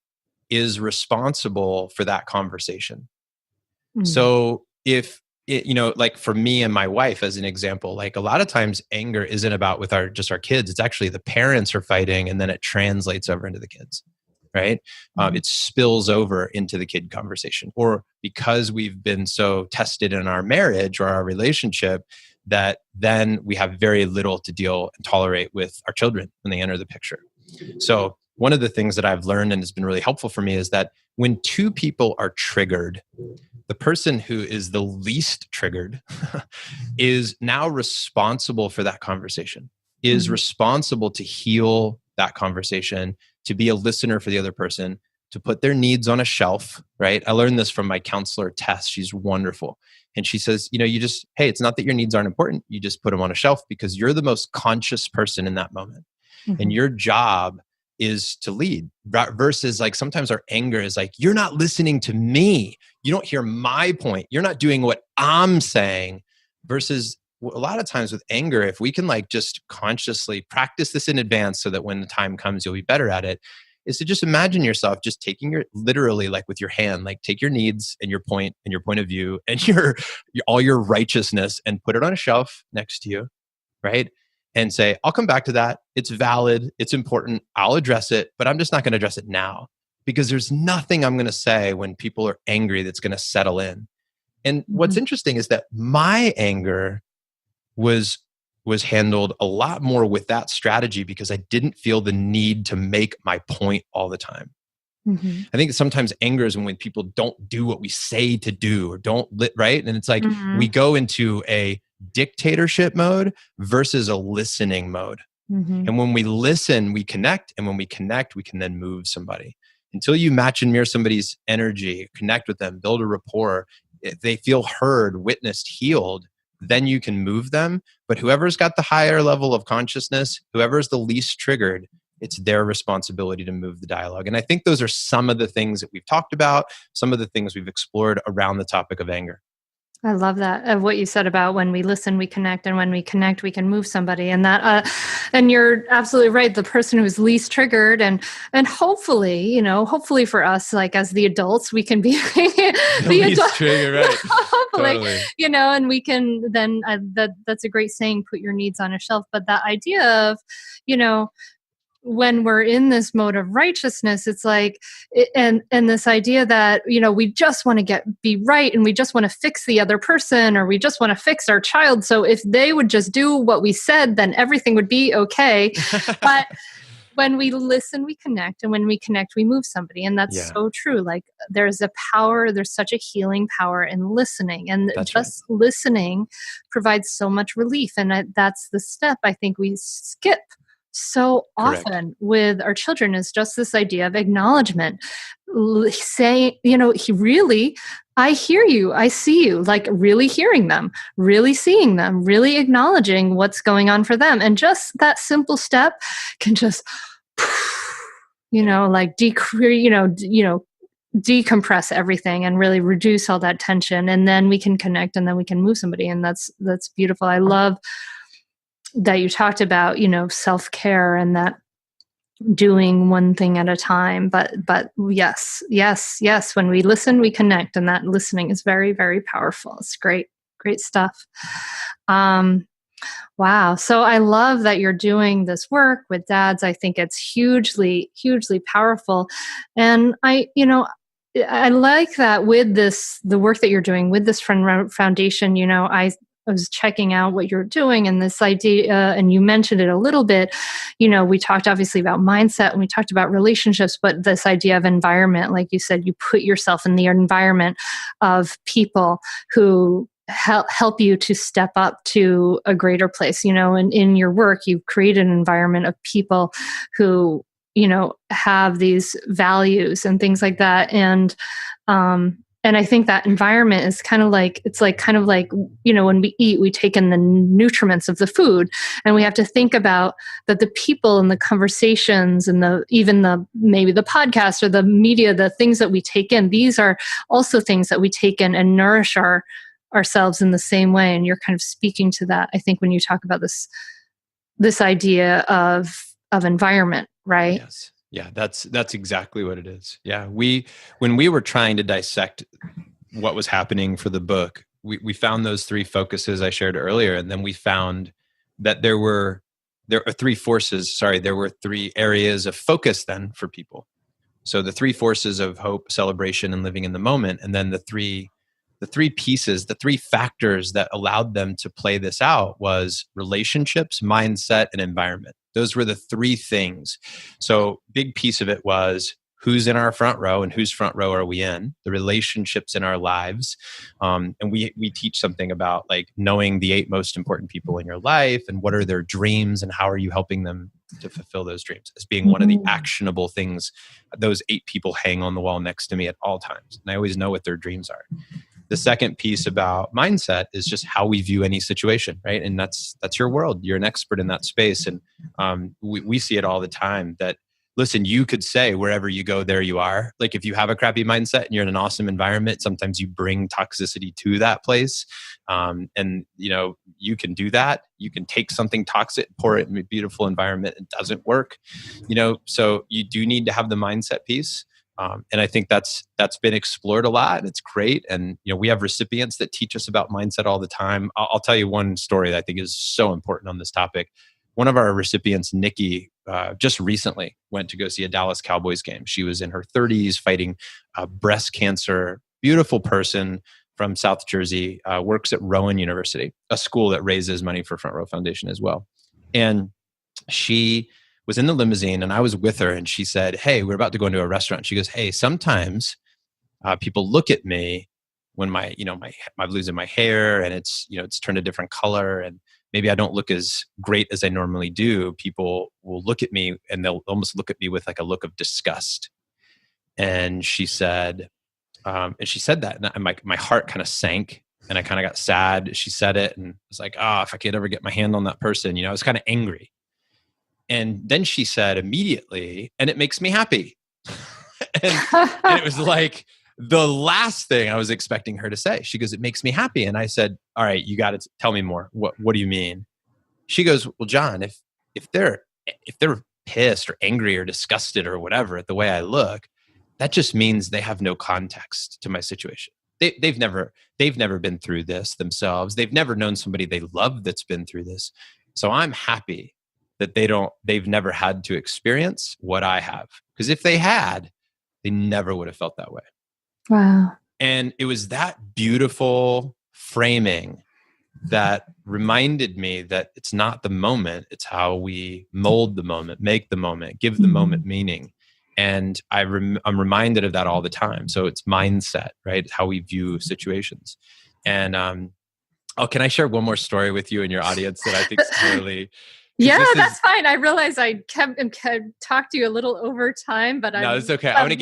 is responsible for that conversation. So if like for me and my wife, as an example, like a lot of times anger isn't about with just our kids. It's actually the parents are fighting, and then it translates over into the kids, right? It spills over into the kid conversation, or because we've been so tested in our marriage or our relationship that then we have very little to deal and tolerate with our children when they enter the picture. So one of the things that I've learned and has been really helpful for me is that when two people are triggered, the person who is the least triggered is now responsible for that conversation, is responsible to heal that conversation, to be a listener for the other person, to put their needs on a shelf, right? I learned this from my counselor, Tess. She's wonderful. And she says, hey, it's not that your needs aren't important. You just put them on a shelf because you're the most conscious person in that moment. And your job is to lead, versus like sometimes our anger is like, you're not listening to me. You don't hear my point. You're not doing what I'm saying. Versus a lot of times with anger, if we can like just consciously practice this in advance so that when the time comes, you'll be better at it, is to just imagine yourself just taking literally like with your hand, like take your needs and your point of view and all your righteousness and put it on a shelf next to you, right? And say, I'll come back to that. It's valid. It's important. I'll address it, but I'm just not going to address it now, because there's nothing I'm going to say when people are angry that's going to settle in. And what's interesting is that my anger was handled a lot more with that strategy because I didn't feel the need to make my point all the time. I think sometimes anger is when people don't do what we say to do or don't, right? And it's like we go into a dictatorship mode versus a listening mode. And when we listen, we connect. And when we connect, we can then move somebody. Until you match and mirror somebody's energy, connect with them, build a rapport, if they feel heard, witnessed, healed, then you can move them. But whoever's got the higher level of consciousness, whoever's the least triggered, it's their responsibility to move the dialogue. And I think those are some of the things that we've talked about, some of the things we've explored around the topic of anger. I love that, of what you said about when we listen, we connect, and when we connect, we can move somebody. And that, and you're absolutely right. The person who's least triggered, and hopefully, hopefully for us, like as the adults, we can be the least triggered, right? Hopefully, Totally. And we can then that's a great saying, put your needs on a shelf. But that idea of, when we're in this mode of righteousness, it's like, and this idea that, we just want to be right, and we just want to fix the other person, or we just want to fix our child. So if they would just do what we said, then everything would be okay. But when we listen, we connect, and when we connect, we move somebody. And that's so true. Like there's such a healing power in listening, and that's just right. Listening provides so much relief. And that's the step I think we skip so often with our children, is just this idea of acknowledgement. Saying, I hear you, I see you, like really hearing them, really seeing them, really acknowledging what's going on for them. And just that simple step can just, like decompress everything and really reduce all that tension. And then we can connect, and then we can move somebody. And that's beautiful. I love that you talked about, self-care, and that doing one thing at a time. But yes, when we listen, we connect, and that listening is very, very powerful. It's great stuff. Wow. So I love that you're doing this work with dads. I think it's hugely, hugely powerful. And I like that with the work that you're doing with this Friend Foundation. I was checking out what you're doing and this idea, and you mentioned it a little bit. We talked obviously about mindset and we talked about relationships, but this idea of environment, like you said, you put yourself in the environment of people who help you to step up to a greater place. And in your work you've created an environment of people who have these values and things like that. And I think that environment is kind of like, it's like kind of like, when we eat, we take in the nutriments of the food, and we have to think about that the people and the conversations and maybe the podcast or the media, the things that we take in, these are also things that we take in and nourish ourselves in the same way. And you're kind of speaking to that, I think, when you talk about this idea of environment, right? Yes. Yeah, that's exactly what it is. Yeah. When we were trying to dissect what was happening for the book, we found those three focuses I shared earlier. And then we found that there were three forces. Sorry, there were three areas of focus then for people. So the three forces of hope, celebration, and living in the moment. And then the three pieces, the three factors that allowed them to play this out was relationships, mindset, and environment. Those were the three things. So big piece of it was who's in our front row and whose front row are we in, the relationships in our lives. And we teach something about like knowing the 8 most important people in your life and what are their dreams and how are you helping them to fulfill those dreams as being one of the actionable things. Those 8 people hang on the wall next to me at all times. And I always know what their dreams are. The second piece about mindset is just how we view any situation, right? And that's your world. You're an expert in that space. And we see it all the time that, listen, you could say wherever you go, there you are. Like if you have a crappy mindset and you're in an awesome environment, sometimes you bring toxicity to that place. And you can do that. You can take something toxic, pour it in a beautiful environment. It doesn't work, so you do need to have the mindset piece. And I think that's been explored a lot, and it's great. And we have recipients that teach us about mindset all the time. I'll tell you one story that I think is so important on this topic. One of our recipients, Nikki, just recently went to go see a Dallas Cowboys game. She was in her 30s fighting breast cancer. Beautiful person from South Jersey, works at Rowan University, a school that raises money for Front Row Foundation as well. And she was in the limousine and I was with her and she said, hey, we're about to go into a restaurant. She goes, hey, sometimes people look at me when I'm losing my hair and it's turned a different color and maybe I don't look as great as I normally do. People will look at me and they'll almost look at me with like a look of disgust. And she said that and my heart kind of sank and I kind of got sad. She said it and I was like, if I could ever get my hand on that person, I was kind of angry. And then she said immediately, and it makes me happy. and it was like the last thing I was expecting her to say. She goes, it makes me happy. And I said, all right, you got to tell me more. What do you mean? She goes, well, Jon, if they're pissed or angry or disgusted or whatever at the way I look, that just means they have no context to my situation. They've never been through this themselves. They've never known somebody they love that's been through this. So I'm happy that they've never had to experience what I have. Because if they had, they never would have felt that way. Wow. And it was that beautiful framing that reminded me that it's not the moment, it's how we mold the moment, make the moment, give the moment meaning. And I'm reminded of that all the time. So it's mindset, right? It's how we view situations. And can I share one more story with you and your audience that I think is really... Yeah, that's fine. I realize I kept talked to you a little over time, but no, it's okay. I'm going to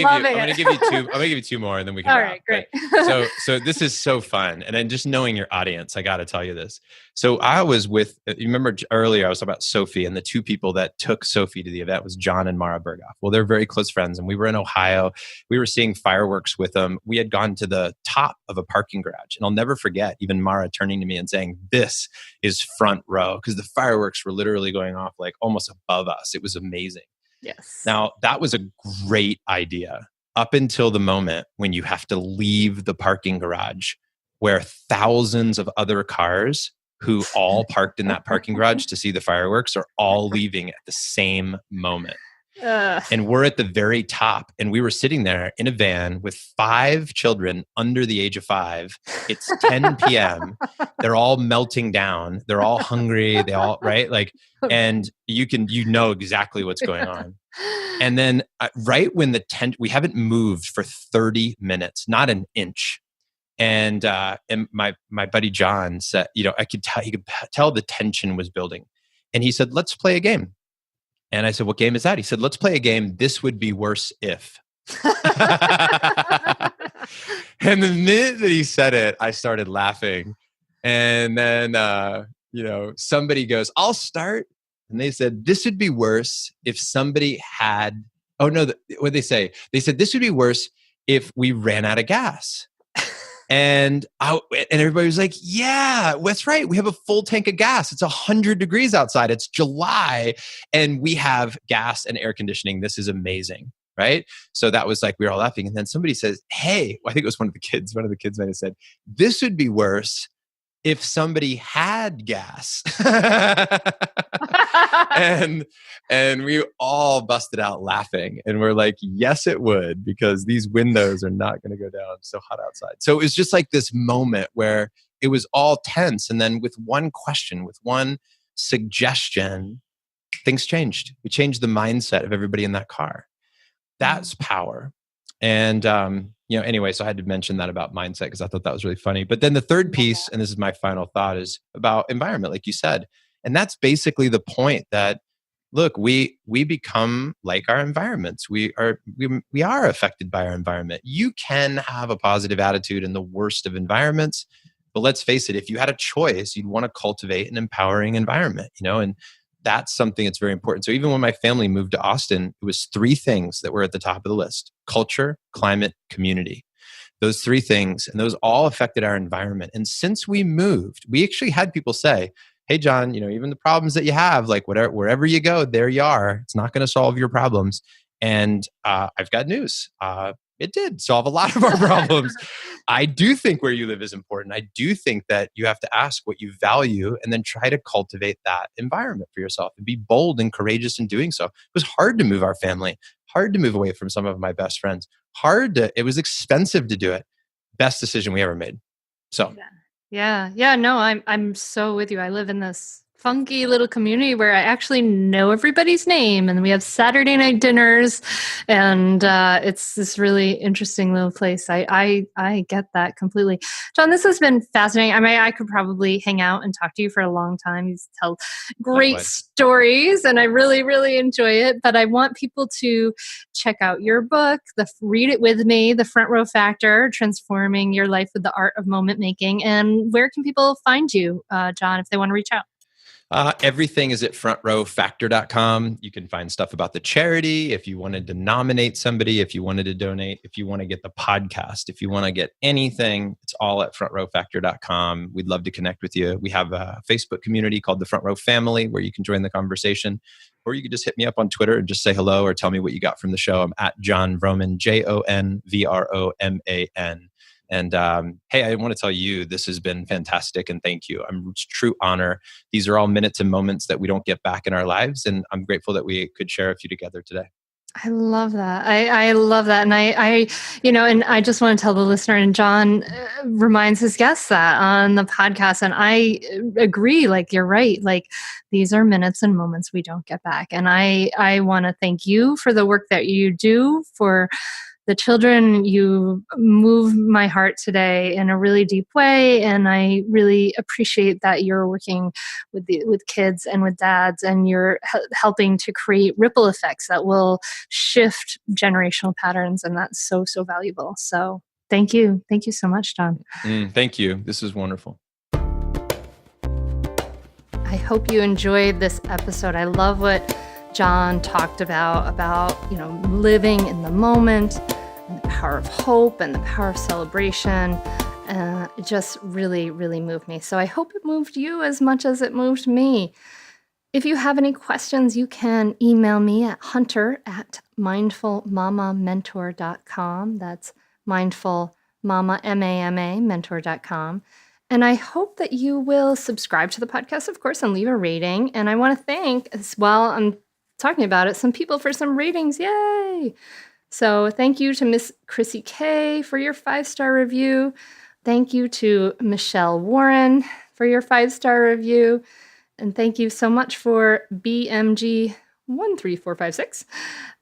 give you 2 more, and then we can. All right, great. So this is so fun, and then just knowing your audience, I got to tell you this. So I was with. You remember earlier I was talking about Sophie, and the 2 people that took Sophie to the event was John and Mara Berghoff. Well, they're very close friends, and we were in Ohio. We were seeing fireworks with them. We had gone to the top of a parking garage, and I'll never forget even Mara turning to me and saying, "This is front row," because the fireworks were literally going off like almost above us. It was amazing. Yes. Now, that was a great idea up until the moment when you have to leave the parking garage where thousands of other cars who all parked in that parking garage to see the fireworks are all leaving at the same moment. And we're at the very top, and we were sitting there in a van with 5 children under the age of 5. It's 10 p.m. They're all melting down. They're all hungry. They all, right? Like, and you know exactly what's going on. And then right when the tent, we haven't moved for 30 minutes, not an inch. And my buddy John said, I could tell, he could tell the tension was building. And he said, let's play a game. And I said, what game is that? He said, let's play a game. This would be worse if. And the minute that he said it, I started laughing. And then, somebody goes, I'll start. And they said, this would be worse if somebody had, what did they say? They said, this would be worse if we ran out of gas. And everybody was like, yeah, that's right. We have a full tank of gas. It's 100 degrees outside. It's July and we have gas and air conditioning. This is amazing. Right. So that was like, we were all laughing. And then somebody says, hey, I think it was one of the kids might have said, this would be worse if somebody had gas. and we all busted out laughing, and we're like, yes, it would, because these windows are not going to go down. It's so hot outside. So it was just like this moment where it was all tense. And then with one question, with one suggestion, things changed. We changed the mindset of everybody in that car. That's power. And, anyway, so I had to mention that about mindset because I thought that was really funny. But then the third piece, and this is my final thought, is about environment, like you said. And that's basically the point that, look, we become like our environments. We are affected by our environment. You can have a positive attitude in the worst of environments, but let's face it, if you had a choice, you'd want to cultivate an empowering environment, and that's something that's very important. So even when my family moved to Austin, it was 3 things that were at the top of the list: culture, climate, community. Those 3 things, and those all affected our environment. And since we moved, we actually had people say, hey, John, even the problems that you have, like wherever you go, there you are. It's not going to solve your problems. And I've got news. It did solve a lot of our problems. I do think where you live is important. I do think that you have to ask what you value and then try to cultivate that environment for yourself and be bold and courageous in doing so. It was hard to move our family, hard to move away from some of my best friends, it was expensive to do it. Best decision we ever made. So. Yeah. No, I'm so with you. I live in this funky little community where I actually know everybody's name, and we have Saturday night dinners, and it's this really interesting little place. I get that completely. John, this has been fascinating. I mean, I could probably hang out and talk to you for a long time. You tell great stories, and I really, really enjoy it. But I want people to check out your book, Read It With Me, The Front Row Factor, Transforming Your Life with the Art of Moment Making. And where can people find you, John, if they want to reach out? Everything is at frontrowfactor.com. You can find stuff about the charity. If you wanted to nominate somebody, if you wanted to donate, if you want to get the podcast, if you want to get anything, it's all at frontrowfactor.com. We'd love to connect with you. We have a Facebook community called the Front Row Family where you can join the conversation, or you could just hit me up on Twitter and just say hello or tell me what you got from the show. I'm at Jon Vroman, JonVroman. And hey, I want to tell you, this has been fantastic, and thank you. It's a true honor. These are all minutes and moments that we don't get back in our lives, and I'm grateful that we could share a few together today. I love that. I love that. And and I just want to tell the listener, and John reminds his guests that on the podcast. And I agree, like, you're right. Like, these are minutes and moments we don't get back. And I want to thank you for the work that you do for the children. You move my heart today in a really deep way, and I really appreciate that you're working with kids and with dads, and you're helping to create ripple effects that will shift generational patterns, and that's so valuable. So thank you so much, John. Thank you. This is wonderful. I hope you enjoyed this episode. I love what John talked about living in the moment, and the power of hope and the power of celebration. It just really, really moved me. So I hope it moved you as much as it moved me. If you have any questions, you can email me at hunter@mindfulmamamentor.com. That's mindfulmama, MAMA, mentor.com. And I hope that you will subscribe to the podcast, of course, and leave a rating. And I want to thank, as well, I'm talking about it, some people for some ratings. Yay! So thank you to Miss Chrissy K for your 5-star review. Thank you to Michelle Warren for your 5-star review. And thank you so much for BMG13456,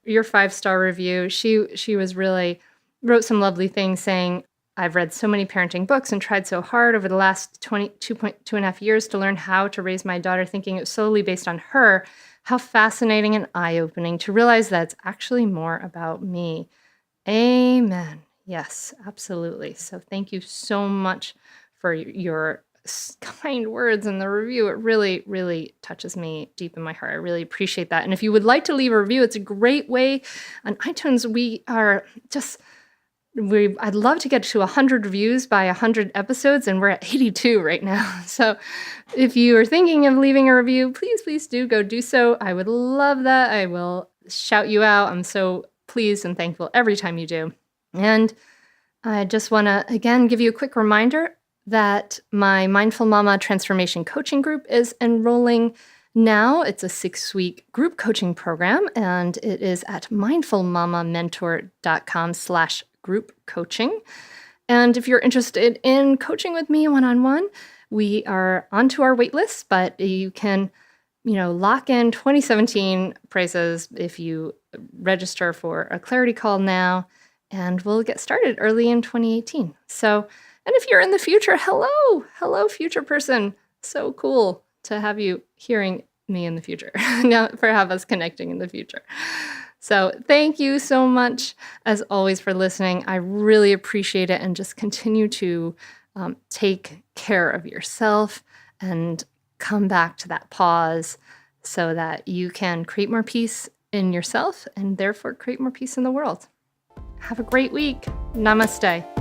your 5-star review. She was really wrote some lovely things saying, I've read so many parenting books and tried so hard over the last 2.5 years to learn how to raise my daughter, thinking it was solely based on her. How fascinating and eye-opening to realize that it's actually more about me. Amen. Yes, absolutely. So thank you so much for your kind words in the review. It really, really touches me deep in my heart. I really appreciate that. And if you would like to leave a review, it's a great way. On iTunes, I'd love to get to 100 reviews by 100 episodes, and we're at 82 right now. So if you are thinking of leaving a review, please do go do so. I would love that. I will shout you out. I'm so pleased and thankful every time you do. And I just want to, again, give you a quick reminder that my Mindful Mama Transformation Coaching Group is enrolling now. It's a 6-week group coaching program, and it is at mindfulmamamentor.com/group coaching. And if you're interested in coaching with me one-on-one, we are onto our wait list, but you can, lock in 2017 prices if you register for a clarity call now, and we'll get started early in 2018. So, and if you're in the future, hello, future person. So cool to have you hearing me in the future, now for have us connecting in the future. So thank you so much, as always, for listening. I really appreciate it, and just continue to take care of yourself and come back to that pause so that you can create more peace in yourself and therefore create more peace in the world. Have a great week. Namaste.